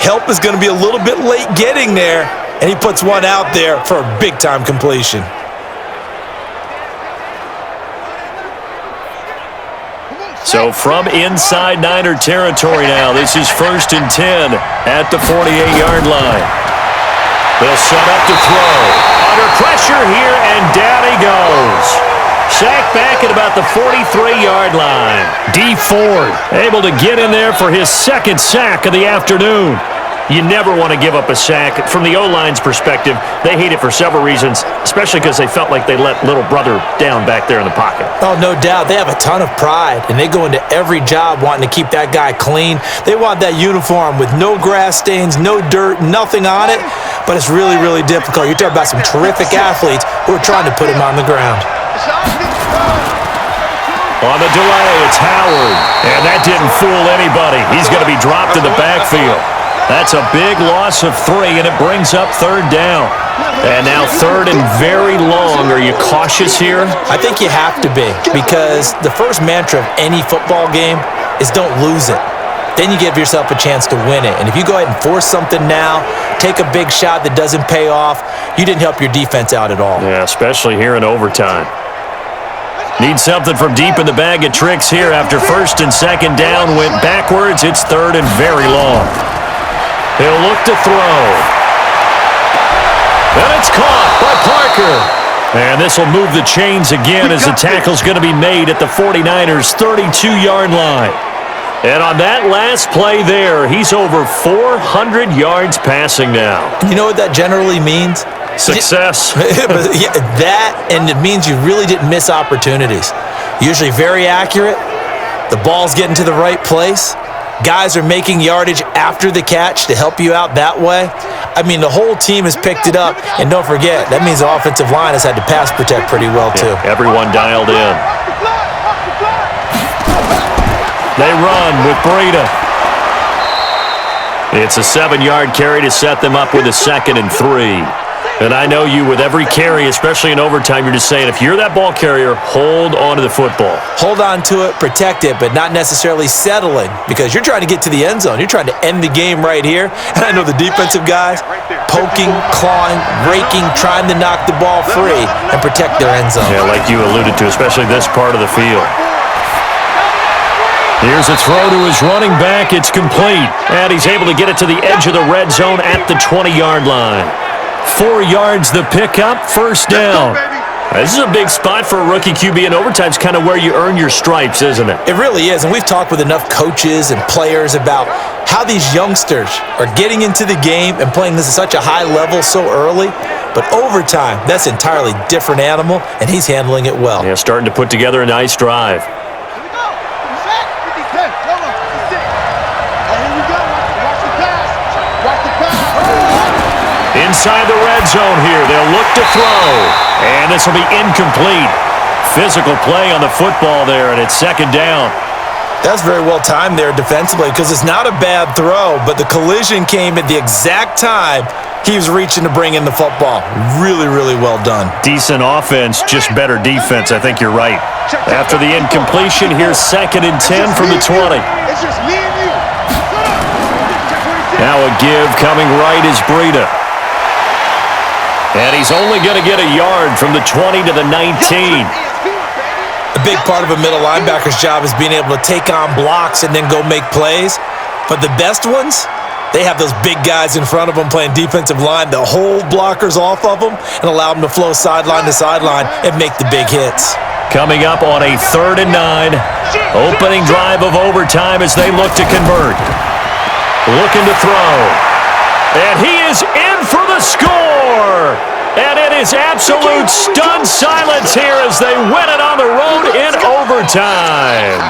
help is going to be a little bit late getting there. And he puts one out there for a big-time completion. So from inside Niner territory now, this is 1st and 10 at the 48-yard line. They'll set up to throw. Under pressure here, and down he goes. Sacked back at about the 43-yard line. D. Ford able to get in there for his 2nd sack of the afternoon. You never want to give up a sack. From the O-line's perspective, they hate it for several reasons, especially because they felt like they let little brother down back there in the pocket. Oh, no doubt. They have a ton of pride, and they go into every job wanting to keep that guy clean. They want that uniform with no grass stains, no dirt, nothing on it, but it's really, really difficult. You're talking about some terrific athletes who are trying to put him on the ground. On the delay, it's Howard, and that didn't fool anybody. He's going to be dropped in the backfield. That's a big loss of 3, and it brings up 3rd down. And now 3rd and very long. Are you cautious here? I think you have to be, because the first mantra of any football game is don't lose it. Then you give yourself a chance to win it. And if you go ahead and force something now, take a big shot that doesn't pay off, you didn't help your defense out at all. Yeah, especially here in overtime. Need something from deep in the bag of tricks here after 1st and 2nd down went backwards. It's 3rd and very long. He'll look to throw. And it's caught by Parker. And this will move the chains again as the tackle's going to be made at the 49ers' 32-yard line. And on that last play there, he's over 400 yards passing now. You know what that generally means? Success. Yeah, that, and it means you really didn't miss opportunities. Usually very accurate. The ball's getting to the right place. Guys are making yardage after the catch to help you out that way. I mean, the whole team has picked it up. And don't forget, that means the offensive line has had to pass protect pretty well, too. Yeah, everyone dialed in. They run with Breda. It's a 7-yard carry to set them up with a 2nd and 3. And I know you, with every carry, especially in overtime, you're just saying, if you're that ball carrier, hold on to the football. Hold on to it, protect it, but not necessarily settling, because you're trying to get to the end zone. You're trying to end the game right here. And I know the defensive guys poking, clawing, raking, trying to knock the ball free and protect their end zone. Yeah, like you alluded to, especially this part of the field. Here's a throw to his running back. It's complete. And he's able to get it to the edge of the red zone at the 20-yard line. 4 yards the pickup, 1st down. This is a big spot for a rookie QB, and overtime's kind of where you earn your stripes, isn't it? It really is, and we've talked with enough coaches and players about how these youngsters are getting into the game and playing this at such a high level so early. But overtime, that's an entirely different animal, and he's handling it well. Yeah, starting to put together a nice drive. Inside the red zone here, they'll look to throw. And this will be incomplete. Physical play on the football there, and it's 2nd down. That's very well timed there defensively, because it's not a bad throw, but the collision came at the exact time he was reaching to bring in the football. Really, really well done. Decent offense, just better defense. I think you're right. After the incompletion, here's 2nd and 10 from the 20. Now a give coming right is Breda. And he's only going to get a yard from the 20 to the 19. A big part of a middle linebacker's job is being able to take on blocks and then go make plays. But the best ones, they have those big guys in front of them playing defensive line to hold blockers off of them and allow them to flow sideline to sideline and make the big hits. Coming up on a 3rd and 9. Opening drive of overtime as they look to convert. Looking to throw. And he is in for the score. And it is absolute stunned silence here as they win it on the road in overtime.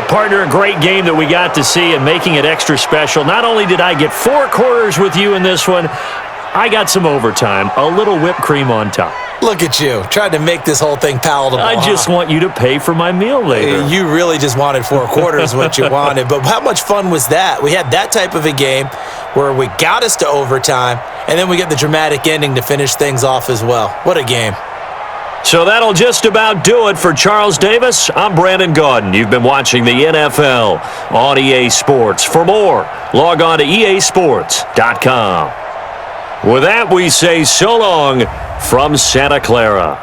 Partner, a great game that we got to see and making it extra special. Not only did I get 4 quarters with you in this one, I got some overtime, a little whipped cream on top. Look at you, trying to make this whole thing palatable. I just want you to pay for my meal later. You really just wanted 4 quarters what you wanted, but how much fun was that? We had that type of a game where we got us to overtime, and then we get the dramatic ending to finish things off as well. What a game. So that'll just about do it for Charles Davis. I'm Brandon Gaudin. You've been watching the NFL on EA Sports. For more, log on to easports.com. With that, we say so long from Santa Clara.